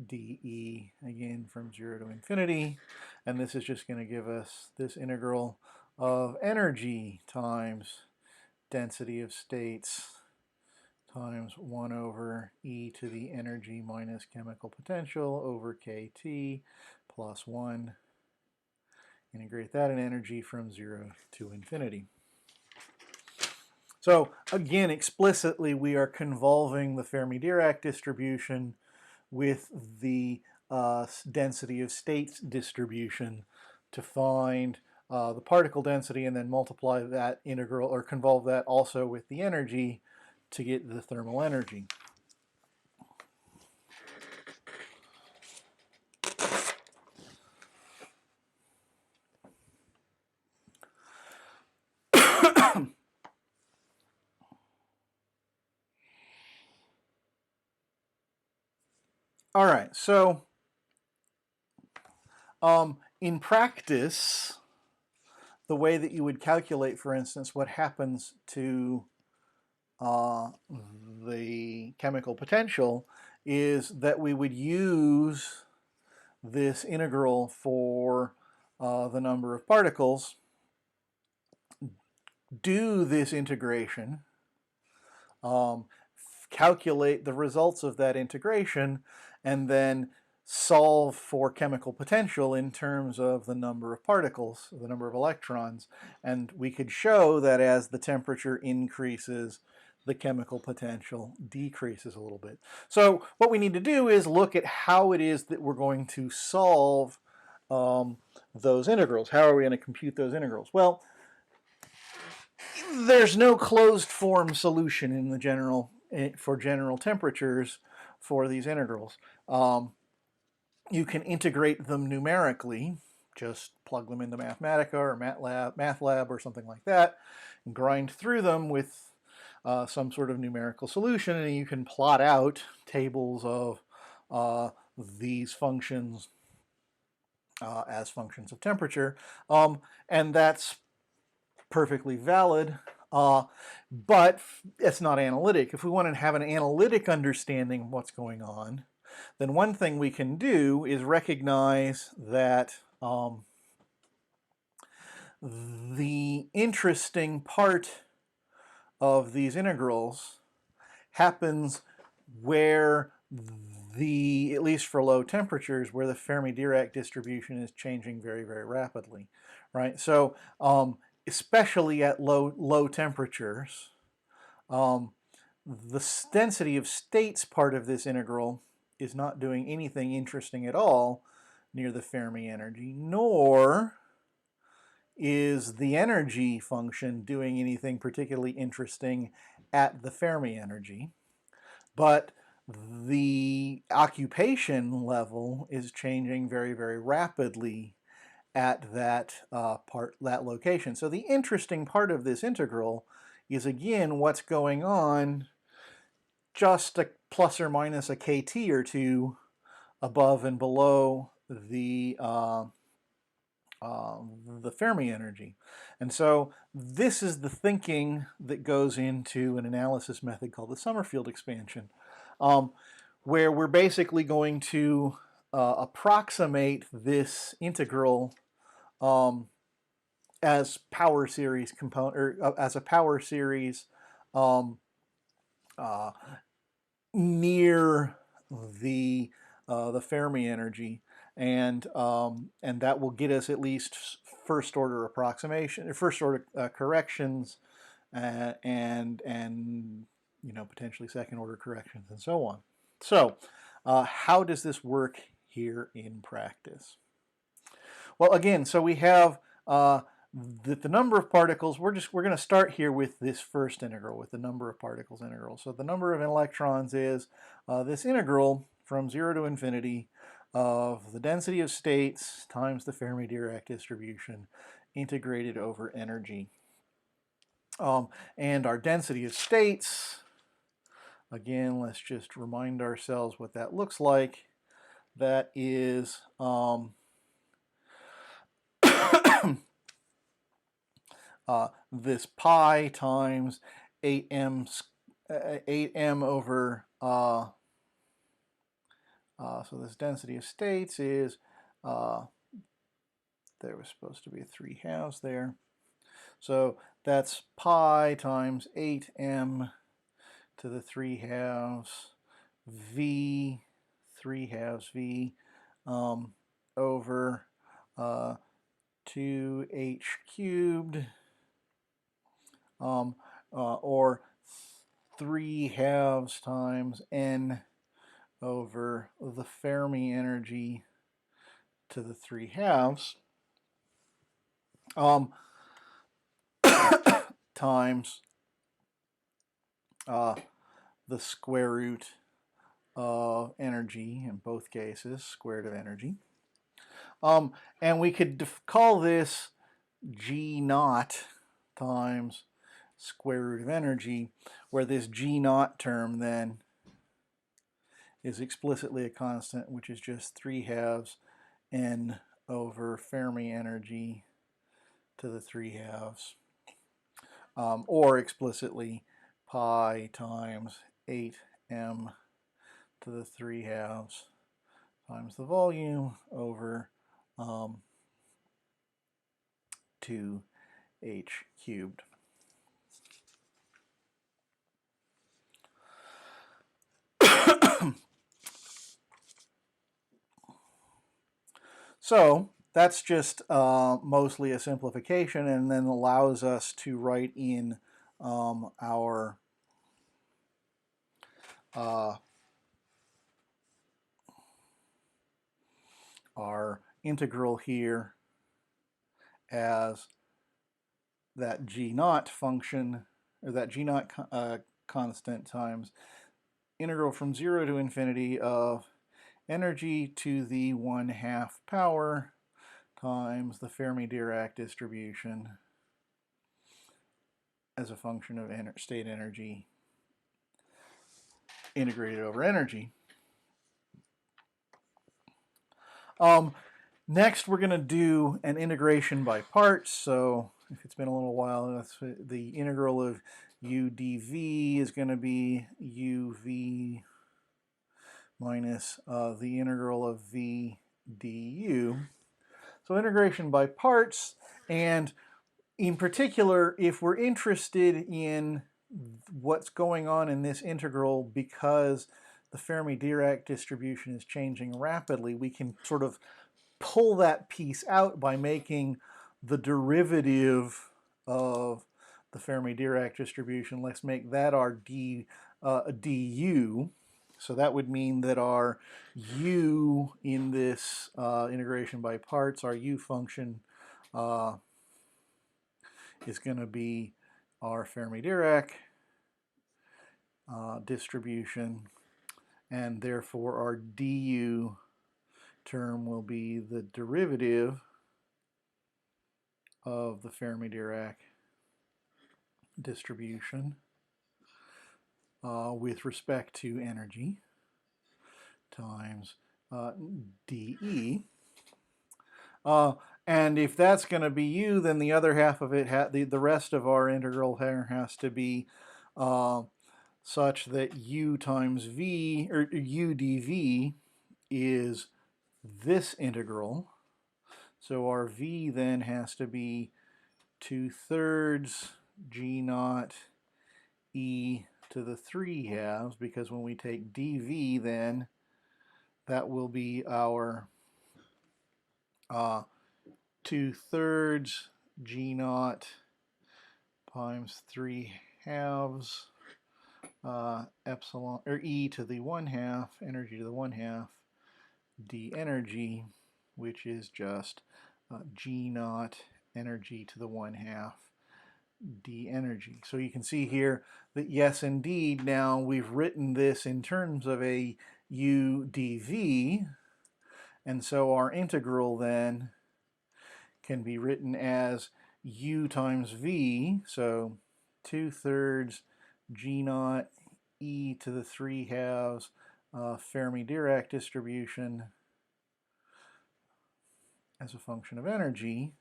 dE, again from 0 to infinity. And this is just going to give us this integral of energy times density of states times 1 over e to the energy minus chemical potential over kT plus 1. Integrate that in energy from 0 to infinity. So again, explicitly, we are convolving the Fermi-Dirac distribution with the density of states distribution to find the particle density and then multiply that integral or convolve that also with the energy to get the thermal energy. All right, so in practice, the way that you would calculate, for instance, what happens to the chemical potential is that we would use this integral for the number of particles, do this integration, calculate the results of that integration, and then solve for chemical potential in terms of the number of particles, the number of electrons, and we could show that as the temperature increases, the chemical potential decreases a little bit. So what we need to do is look at how it is that we're going to solve those integrals. How are we going to compute those integrals? Well, there's no closed form solution in the general for general temperatures for these integrals. You can integrate them numerically, just plug them into Mathematica or MATLAB or something like that, and grind through them with some sort of numerical solution, and you can plot out tables of these functions as functions of temperature, and that's perfectly valid, but it's not analytic. If we want to have an analytic understanding of what's going on, then one thing we can do is recognize that the interesting part of these integrals happens where at least for low temperatures, where the Fermi Dirac distribution is changing very, very rapidly, right? So especially at low temperatures, the density of states part of this integral is not doing anything interesting at all near the Fermi energy, nor is the energy function doing anything particularly interesting at the Fermi energy. But the occupation level is changing very, very rapidly at that location. So the interesting part of this integral is, again, what's going on just a plus or minus a kT or two above and below the Fermi energy. And so this is the thinking that goes into an analysis method called the Sommerfield expansion, where we're basically going to approximate this integral as power series component, or as a power series near the Fermi energy, and that will get us at least first order approximation, first order corrections, and potentially second order corrections and so on. So how does this work here in practice? Well, again, so we have the number of particles. We're going to start here with this first integral, with the number of particles integral. So the number of electrons is this integral from 0 to infinity of the density of states times the Fermi Dirac distribution integrated over energy. And our density of states, again, let's just remind ourselves what that looks like. That is this pi times 8m over, so this density of states is, there was supposed to be a 3/2 there. So that's pi times 8m to the 3/2 v, 3/2 v over 2h cubed, or 3/2 times n over the Fermi energy to the 3/2. times the square root of energy in both cases, square root of energy. And we could call this G naught times square root of energy, where this G naught term then is explicitly a constant, which is just 3/2 n over Fermi energy to the 3/2, or explicitly pi times 8m to the 3/2 times the volume over 2h cubed. So that's just mostly a simplification, and then allows us to write in our integral here as that G naught function, or that G naught constant times integral from 0 to infinity of energy to the 1/2 power times the Fermi Dirac distribution as a function of state energy integrated over energy. Next, we're going to do an integration by parts. So if it's been a little while, that's the integral of u dv is going to be uv minus the integral of v du. So integration by parts, and in particular, if we're interested in what's going on in this integral because the Fermi Dirac distribution is changing rapidly, we can sort of pull that piece out by making the derivative of the Fermi Dirac distribution. Let's make that our du. So that would mean that our u in this integration by parts, our u function is going to be our Fermi Dirac distribution, and therefore our du term will be the derivative of the Fermi Dirac distribution with respect to energy times dE. And if that's going to be u, then the other half of it, the rest of our integral here has to be such that u times v, or u dv, is this integral. So our v then has to be 2/3 g naught e to the 3/2, because when we take dv, then that will be our 2/3 g naught times 3/2 epsilon, or e to the 1/2, energy to the 1/2, d energy, which is just g naught energy to the 1/2 d energy. So you can see here that yes, indeed, now we've written this in terms of a u dv, and so our integral then can be written as u times v, so 2/3 g naught e to the 3/2 Fermi Dirac distribution as a function of energy,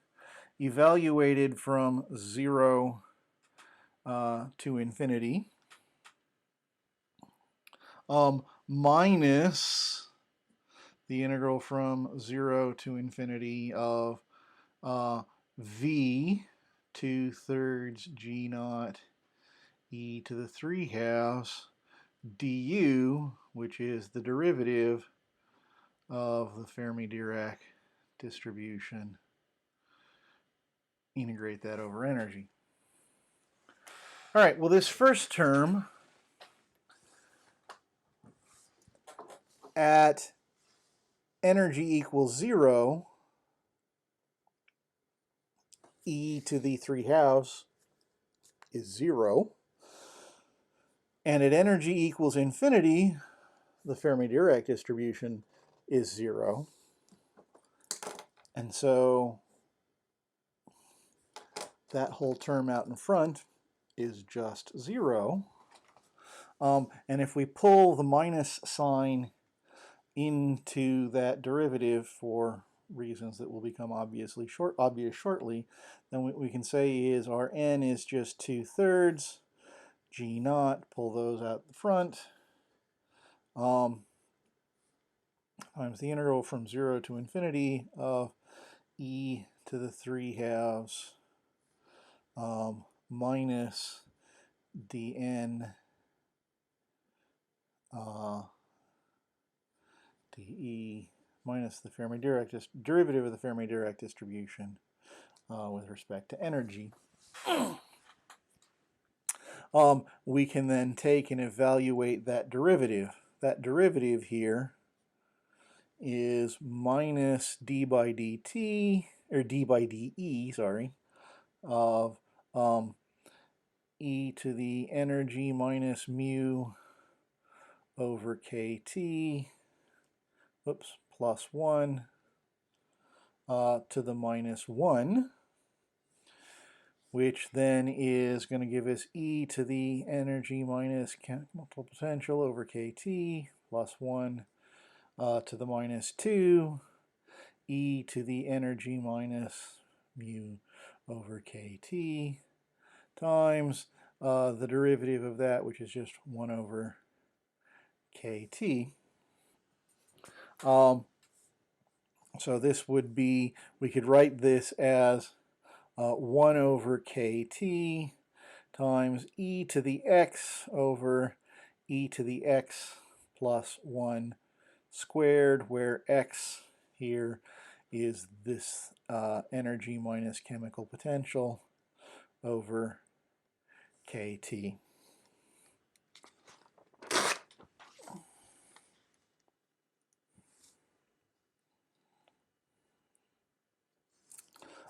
evaluated from 0 to infinity, minus the integral from 0 to infinity of v 2/3 g naught e to the 3/2 du, which is the derivative of the Fermi Dirac distribution. Integrate that over energy. All right, well, this first term at energy equals 0 e to the 3/2 is 0. And at energy equals infinity, the Fermi-Dirac distribution is 0. And so that whole term out in front is just 0. And if we pull the minus sign into that derivative for reasons that will become obvious shortly, then what we can say is our n is just 2/3 g naught, pull those out the front, times the integral from 0 to infinity of e to the 3/2 minus dn dE minus the Fermi-Dirac derivative of the Fermi-Dirac distribution with respect to energy. We can then take and evaluate that derivative. That derivative here is minus d by dt, or d by dE, sorry, of e to the energy minus mu over kt, oops, plus 1 to the minus 1, which then is going to give us e to the energy minus chemical potential over kt plus 1 to the minus 2, e to the energy minus mu over kt times the derivative of that, which is just 1 over kt. So this would be, we could write this as 1 over kt times e to the x over e to the x plus 1 squared, where x here is this energy minus chemical potential over kt.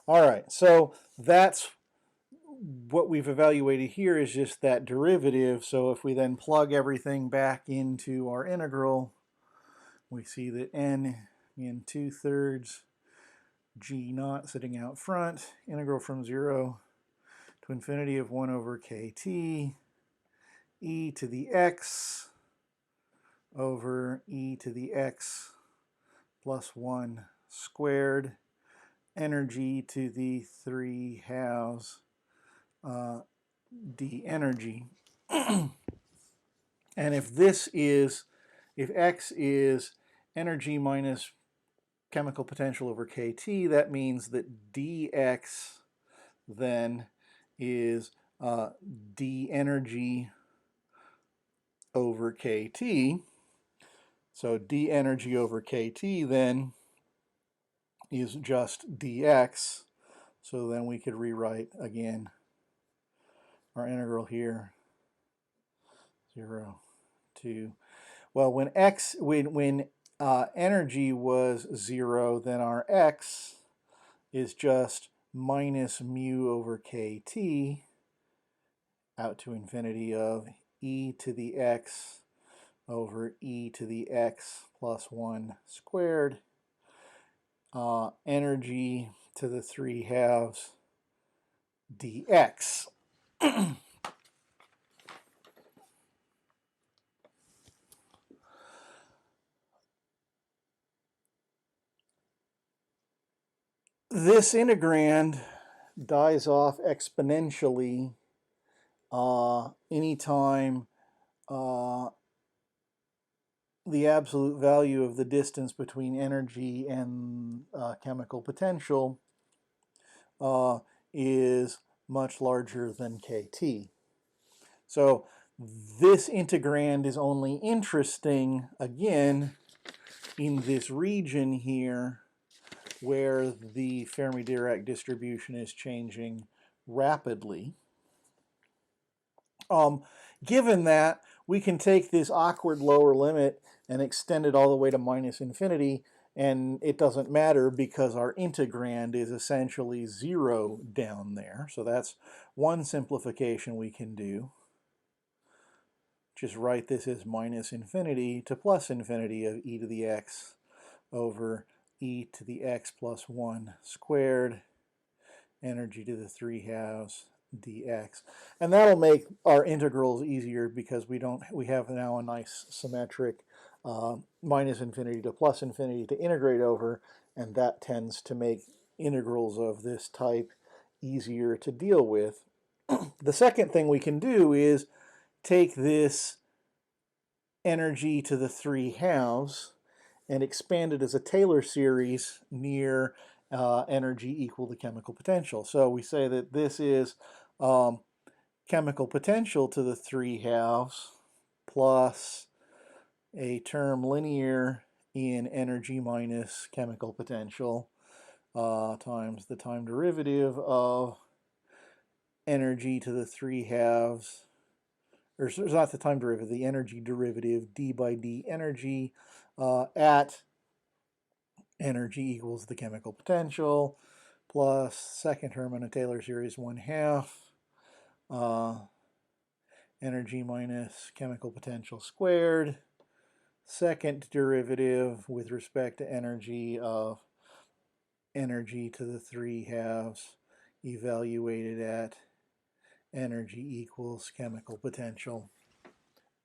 All right, so that's what we've evaluated here, is just that derivative. So if we then plug everything back into our integral, we see that n in 2/3 g naught sitting out front, integral from 0 to infinity of 1 over kt, e to the x over e to the x plus 1 squared, energy to the 3/2 d energy. And if x is energy minus chemical potential over kt, that means that dx then is d energy over kt. So d energy over kt then is just dx. So then we could rewrite again our integral here, 0 to, well, when energy was 0, then our x is just minus mu over kt out to infinity of e to the x over e to the x plus 1 squared, energy to the 3/2 dx. This integrand dies off exponentially anytime the absolute value of the distance between energy and chemical potential is much larger than kt. So this integrand is only interesting, again, in this region here where the Fermi-Dirac distribution is changing rapidly. Given that, we can take this awkward lower limit and extend it all the way to minus infinity, And it doesn't matter because our integrand is essentially 0 down there. So that's one simplification we can do. Just write this as minus infinity to plus infinity of e to the x over e to the x plus 1 squared, energy to the 3/2 dx. And that'll make our integrals easier because we have now a nice symmetric minus infinity to plus infinity to integrate over, and that tends to make integrals of this type easier to deal with. The second thing we can do is take this energy to the 3/2 and expand it as a Taylor series near energy equal to chemical potential. So we say that this is chemical potential to the 3/2 plus a term linear in energy minus chemical potential times the time derivative of energy to the 3/2, or it's not the time derivative, the energy derivative, d by d energy at energy equals the chemical potential, plus second term in a Taylor series 1/2 energy minus chemical potential squared, second derivative with respect to energy of energy to the 3/2 evaluated at energy equals chemical potential,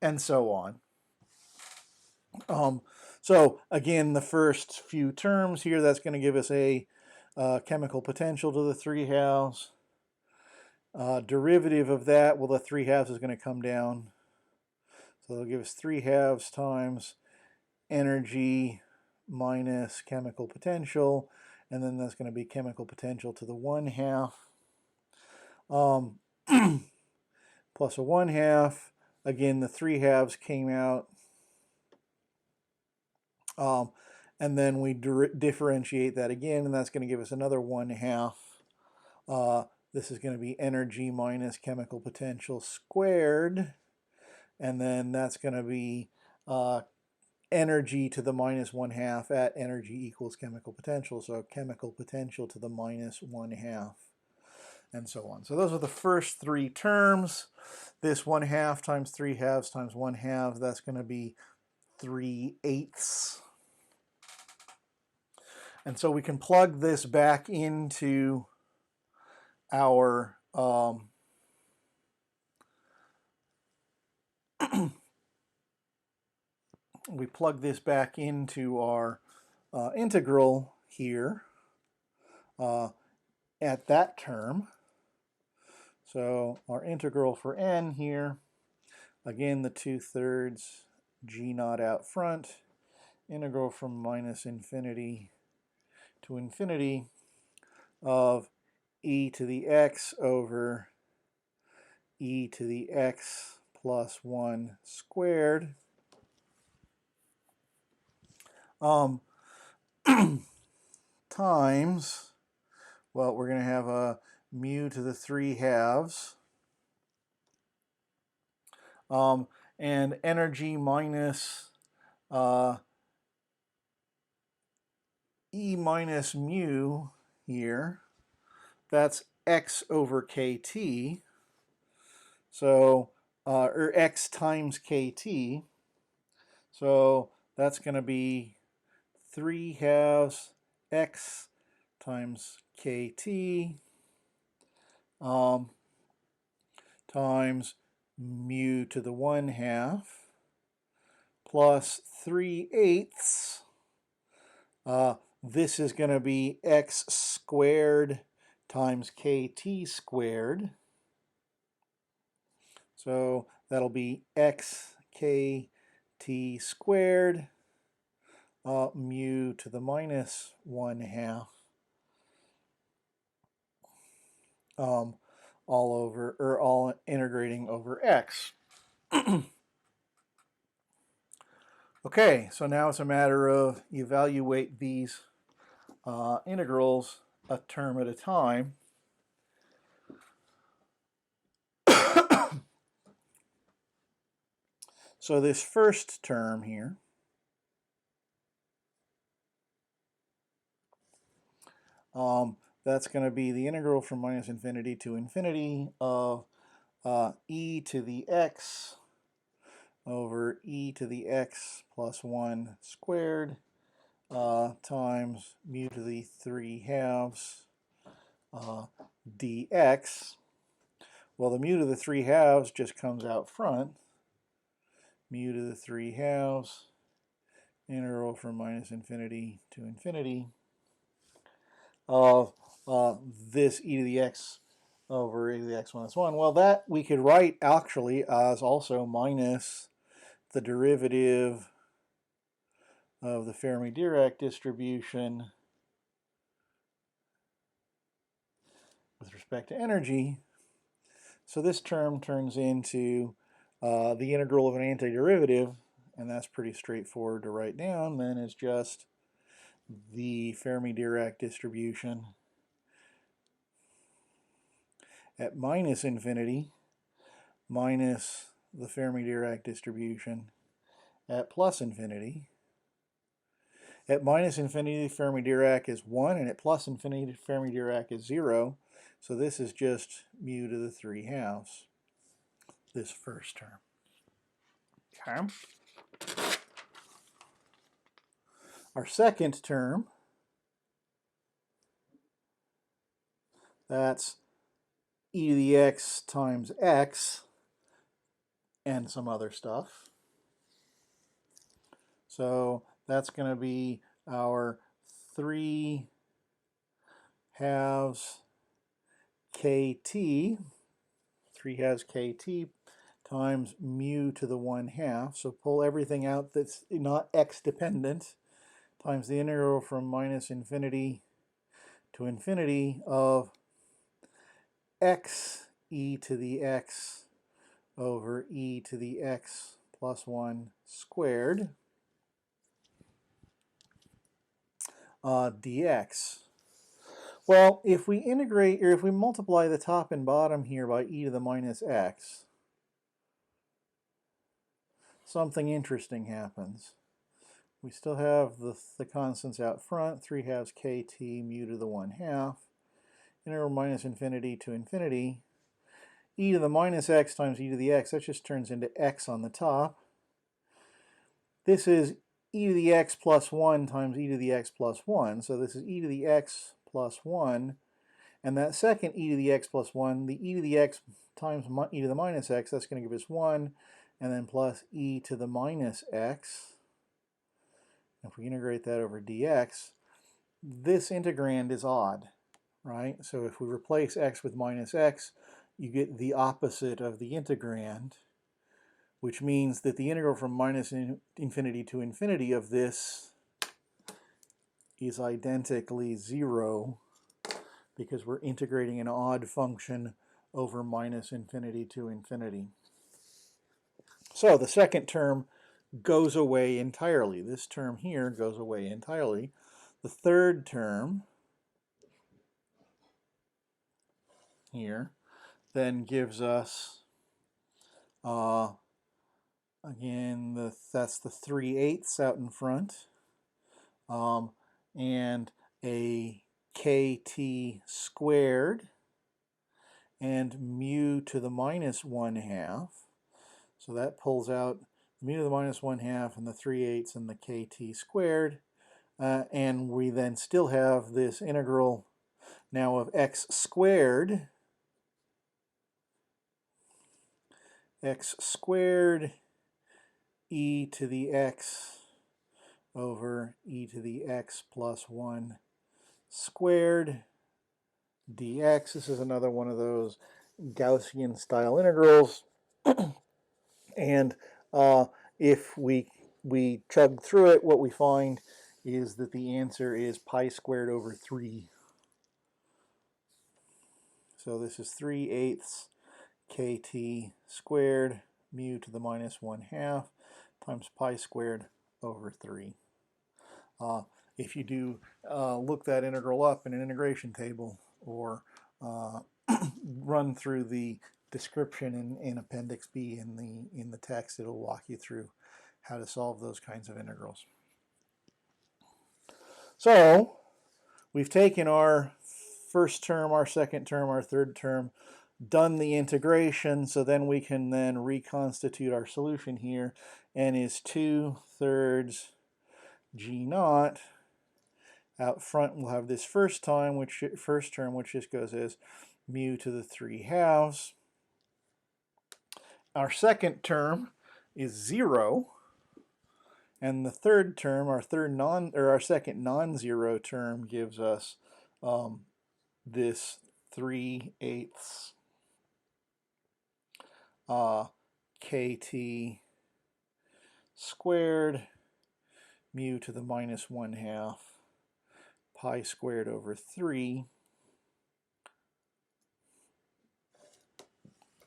and so on. So again, the first few terms here, that's going to give us a chemical potential to the 3/2. Derivative of that, well, the 3/2 is going to come down. So it'll give us 3/2 times energy minus chemical potential, and then that's going to be chemical potential to the 1/2 plus a 1/2. Again, the 3/2 came out. And then we differentiate that again, and that's going to give us another 1/2. This is going to be energy minus chemical potential squared, and then that's going to be energy to the minus 1/2 at energy equals chemical potential, so chemical potential to the minus 1/2, and so on. So those are the first three terms. This 1/2 times 3/2 times 1/2, that's going to be 3/8. And so we can plug this back into our we plug this back into our integral here at that term. So our integral for n here, again, the 2/3 g0 out front, integral from minus infinity to infinity of e to the x over e to the x plus 1 squared times, well, we're going to have a mu to the 3/2 and energy minus E minus mu here, that's x over kt, so or x times kt, so that's going to be 3/2 x times kt times mu to the 1/2 plus 3/8. This is going to be x squared times kt squared. So that'll be x kt squared mu to the minus 1/2 all integrating over x. Okay, so now it's a matter of evaluate these integrals a term at a time. So this first term here, That's going to be the integral from minus infinity to infinity of e to the x over e to the x plus 1 squared times mu to the 3/2 dx. Well, the mu to the 3/2 just comes out front. Mu to the 3/2 integral from minus infinity to infinity of this e to the x over e to the x minus 1. Well, that we could write actually as also minus the derivative of the Fermi Dirac distribution with respect to energy. So this term turns into the integral of an antiderivative, and that's pretty straightforward to write down. Then is just the Fermi Dirac distribution at minus infinity minus the Fermi Dirac distribution at plus infinity. At minus infinity, Fermi Dirac is 1, and at plus infinity, Fermi Dirac is 0. So this is just mu to the 3/2, this first term. Okay. Our second term, that's e to the x times x and some other stuff. So that's going to be our 3/2 kt, 3/2 kt times mu to the 1/2. So pull everything out that's not x dependent, times the integral from minus infinity to infinity of x e to the x over e to the x plus 1 squared dx. Well, if we integrate, or if we multiply the top and bottom here by e to the minus x, something interesting happens. We still have the constants out front, 3/2 kt mu to the 1/2, integral minus infinity to infinity. E to the minus x times e to the x, that just turns into x on the top. This is e to the x plus 1 times e to the x plus 1, so this is e to the x plus 1, and that second e to the x plus 1, the e to the x times e to the minus x, that's going to give us 1, and then plus e to the minus x. If we integrate that over dx, this integrand is odd, right? So if we replace x with minus x, you get the opposite of the integrand, which means that the integral from minus infinity to infinity of this is identically 0, because we're integrating an odd function over minus infinity to infinity. So the second term goes away entirely. This term here goes away entirely. The third term here then gives us, again, that's the 3/8 out in front, and a kt squared and mu to the minus 1/2. So that pulls out mu to the minus 1/2 and the 3/8 and the kt squared. And we then still have this integral now of x squared e to the x over e to the x plus 1 squared dx. This is another one of those Gaussian style integrals. And if we chug through it, what we find is that the answer is pi squared over 3. So this is 3/8 kt squared mu to the minus 1/2 times pi squared over 3. If you do look that integral up in an integration table, or run through the description in Appendix B in the text, it'll walk you through how to solve those kinds of integrals. So we've taken our first term, our second term, our third term, done the integration, so then we can then reconstitute our solution here. N is 2/3 G naught. Out front we'll have this first term, which just goes as mu to the 3/2. Our second term is 0, and the third term, our second non-zero term, gives us this 3/8 kT squared mu to the -1/2 pi squared over 3.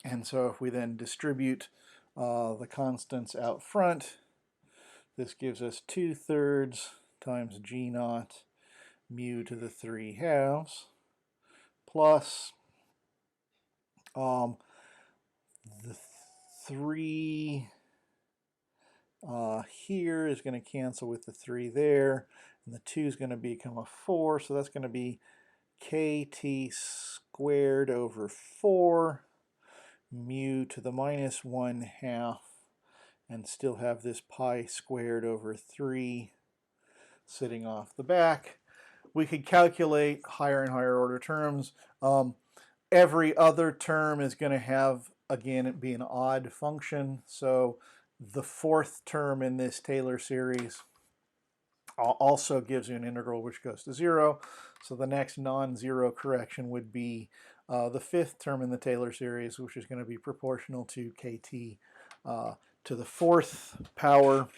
And so if we then distribute the constants out front, this gives us 2/3 times G naught mu to the 3/2 plus the 3 here is going to cancel with the 3 there, and the 2 is going to become a 4, so that's going to be kT squared over 4 mu to the -1/2, and still have this pi squared over 3 sitting off the back. We could calculate higher and higher order terms. Every other term is going to have, again, it be an odd function, so the fourth term in this Taylor series also gives you an integral which goes to 0. So the next non-zero correction would be the fifth term in the Taylor series, which is going to be proportional to kT to the fourth power.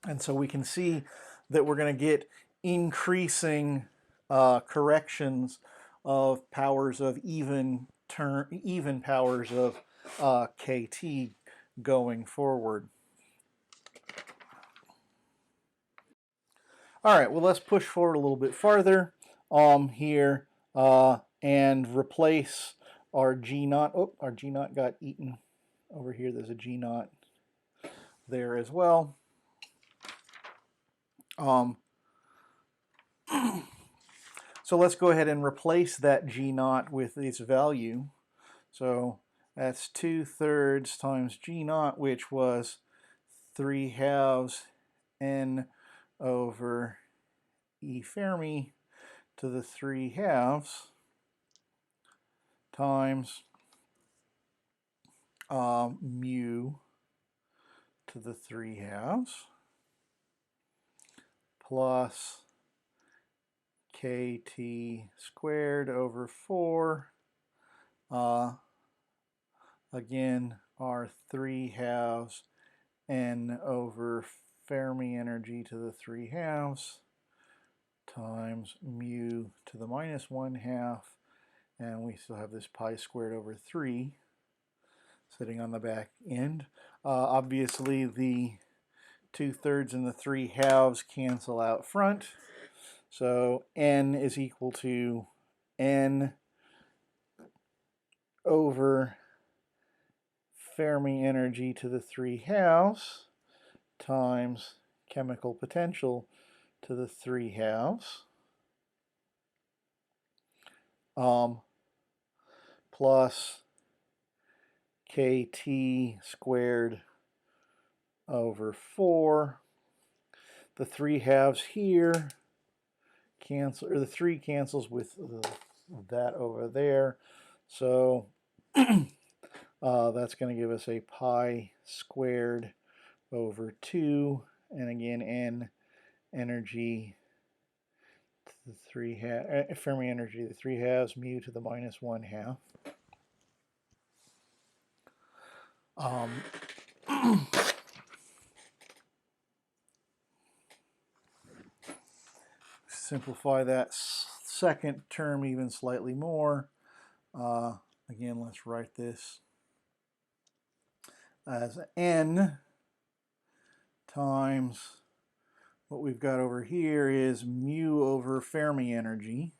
And so we can see that we're going to get increasing corrections of powers of even powers of kT going forward. All right, well, let's push forward a little bit farther here and replace our G naught. Oh, our G naught got eaten over here. There's a G naught there as well. So let's go ahead and replace that G naught with its value. So that's 2/3 times G naught, which was 3/2 N over E Fermi to the 3/2 times mu to the 3/2 plus kT squared over 4. Again, our 3/2 N over Fermi energy to the 3/2 times mu to the -1/2, and we still have this pi squared over 3 sitting on the back end. Obviously, the 2/3 and the 3/2 cancel out front, so N is equal to N over Fermi energy to the 3/2 times chemical potential to the 3/2 plus kT squared over 4. The 3/2 here cancel, or the 3 cancels with that over there, so that's going to give us a pi squared over 2, and again N energy to the 3/2, Fermi energy to the 3/2 mu to the -1/2. Simplify that second term even slightly more. Again, let's write this as N times what we've got over here is mu over Fermi energy,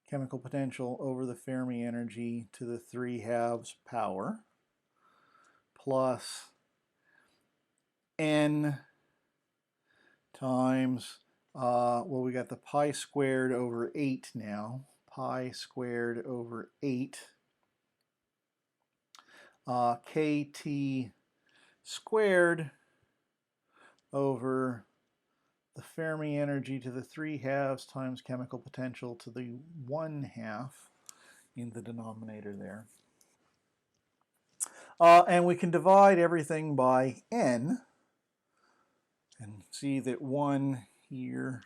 chemical potential over the Fermi energy to the 3/2 power, plus N times well, we got the pi squared over 8 now. Pi squared over 8. Kt squared over the Fermi energy to the 3/2 times chemical potential to the 1/2 in the denominator there. And we can divide everything by n and see that 1 here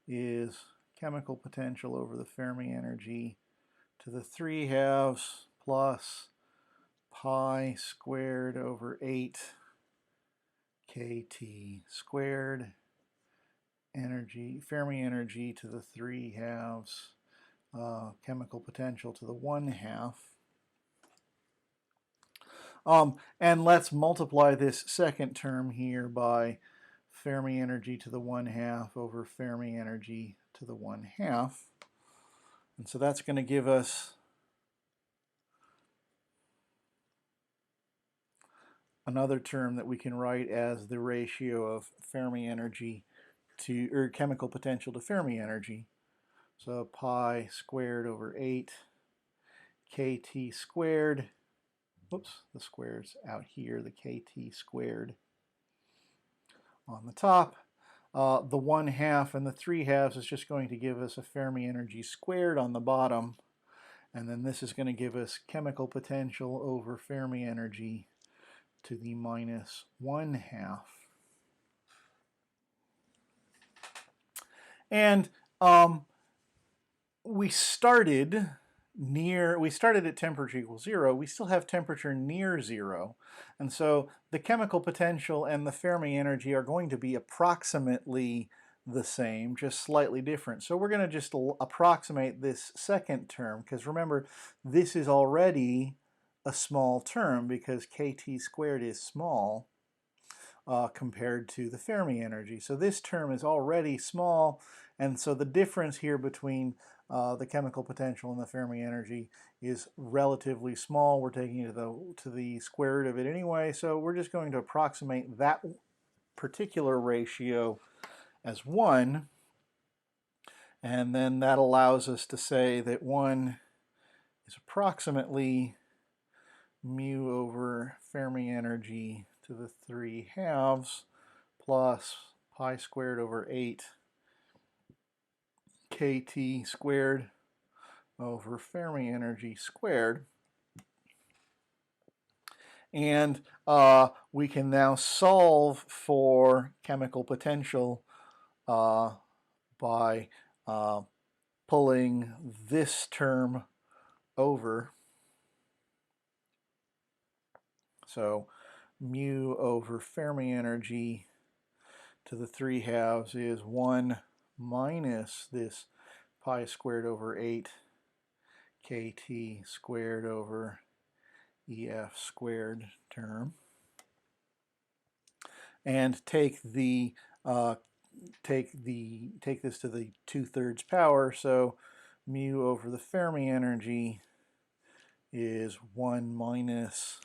is chemical potential over the Fermi energy to the 3/2 plus pi squared over 8 kt squared energy, Fermi energy to the 3/2 chemical potential to the 1/2. And let's multiply this second term here by Fermi energy to the 1/2 over Fermi energy to the 1/2. And so that's going to give us another term that we can write as the ratio of Fermi energy to, or chemical potential to Fermi energy. So pi squared over 8 kt squared, whoops, the square's out here, the kt squared on the top. The 1/2 and the 3/2 is just going to give us a Fermi energy squared on the bottom. And then this is going to give us chemical potential over Fermi energy to the minus 1/2. And we started at temperature equals 0. We still have temperature near 0. And so the chemical potential and the Fermi energy are going to be approximately the same, just slightly different. So we're going to just approximate this second term, because remember, this is already a small term because kt squared is small compared to the Fermi energy. So this term is already small, and so the difference here between the chemical potential and the Fermi energy is relatively small. We're taking it to the square root of it anyway, so we're just going to approximate that particular ratio as 1, and then that allows us to say that 1 is approximately mu over Fermi energy to the 3/2 plus pi squared over 8 kt squared over Fermi energy squared. And we can now solve for chemical potential by pulling this term over. So mu over Fermi energy to the 3/2 is 1 minus this pi squared over 8 kt squared over EF squared term, and take this to the 2/3 power. So mu over the Fermi energy is 1 minus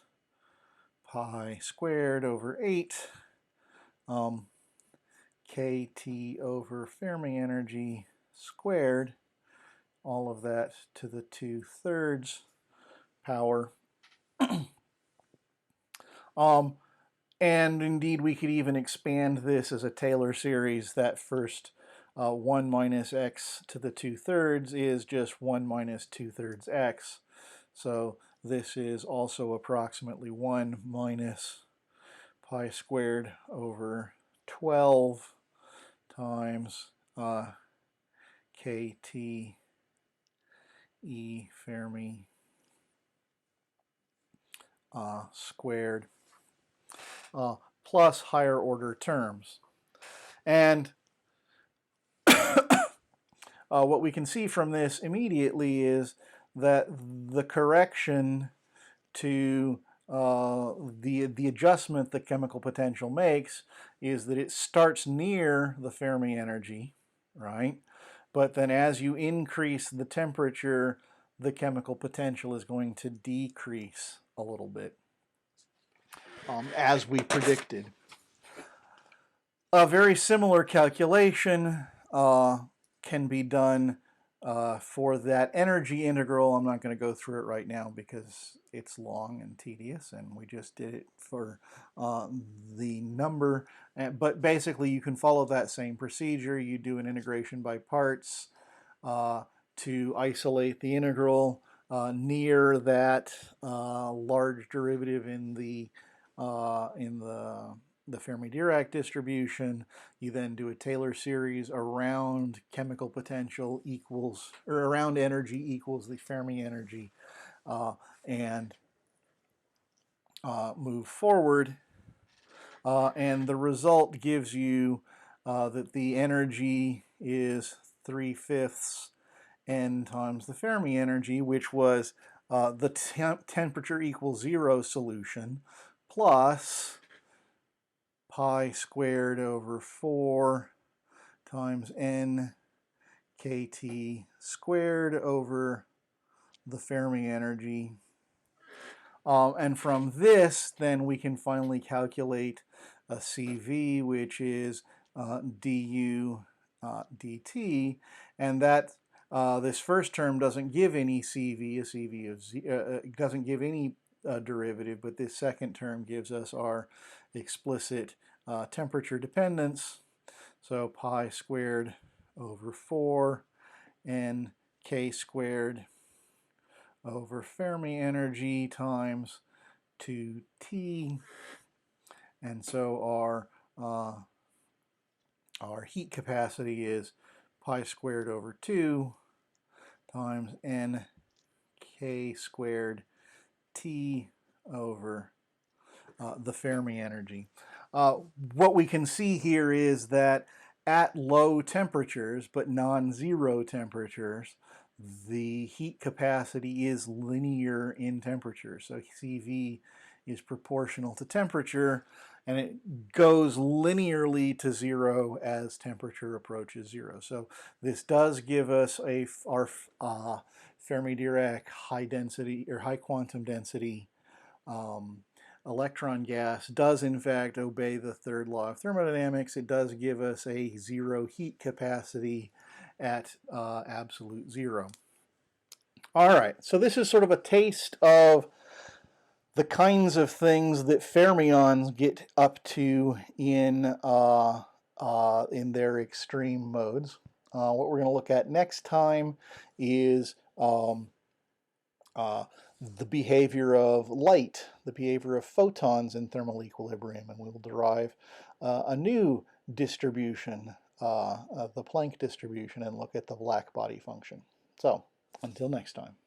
pi squared over 8 kt over Fermi energy squared, all of that to the 2/3 power. And indeed, we could even expand this as a Taylor series. That first 1 minus x to the 2/3 is just 1 minus 2/3 x. So this is also approximately 1 minus pi squared over 12 times kt e Fermi squared plus higher order terms. And what we can see from this immediately is that the correction to the adjustment that chemical potential makes is that it starts near the Fermi energy, right? But then as you increase the temperature, the chemical potential is going to decrease a little bit, as we predicted. A very similar calculation can be done for that energy integral. I'm not going to go through it right now because it's long and tedious, and we just did it for the number. But basically, you can follow that same procedure. You do an integration by parts to isolate the integral near that large derivative in the Fermi Dirac distribution. You then do a Taylor series around chemical potential equals, or around energy equals the Fermi energy, and move forward. And the result gives you that the energy is 3/5 n times the Fermi energy, which was the temperature equals 0 solution, plus pi squared over 4 times n kT squared over the Fermi energy. And from this, then we can finally calculate a CV, which is du dt, and that this first term doesn't give any CV, a CV of doesn't give any derivative, but this second term gives us our explicit temperature dependence. So pi squared over 4 n k squared over Fermi energy times 2T, and so our heat capacity is pi squared over 2 times n k squared T over the Fermi energy. What we can see here is that at low temperatures, but non-zero temperatures, the heat capacity is linear in temperature. So CV is proportional to temperature, and it goes linearly to 0 as temperature approaches 0. So this does give us our Fermi Dirac high density or high quantum density electron gas does in fact obey the third law of thermodynamics. It does give us a 0 heat capacity at absolute 0. All right, so this is sort of a taste of the kinds of things that fermions get up to in their extreme modes. What we're going to look at next time is the behavior of light, the behavior of photons in thermal equilibrium, and we will derive a new distribution, the Planck distribution, and look at the black body function. So, until next time.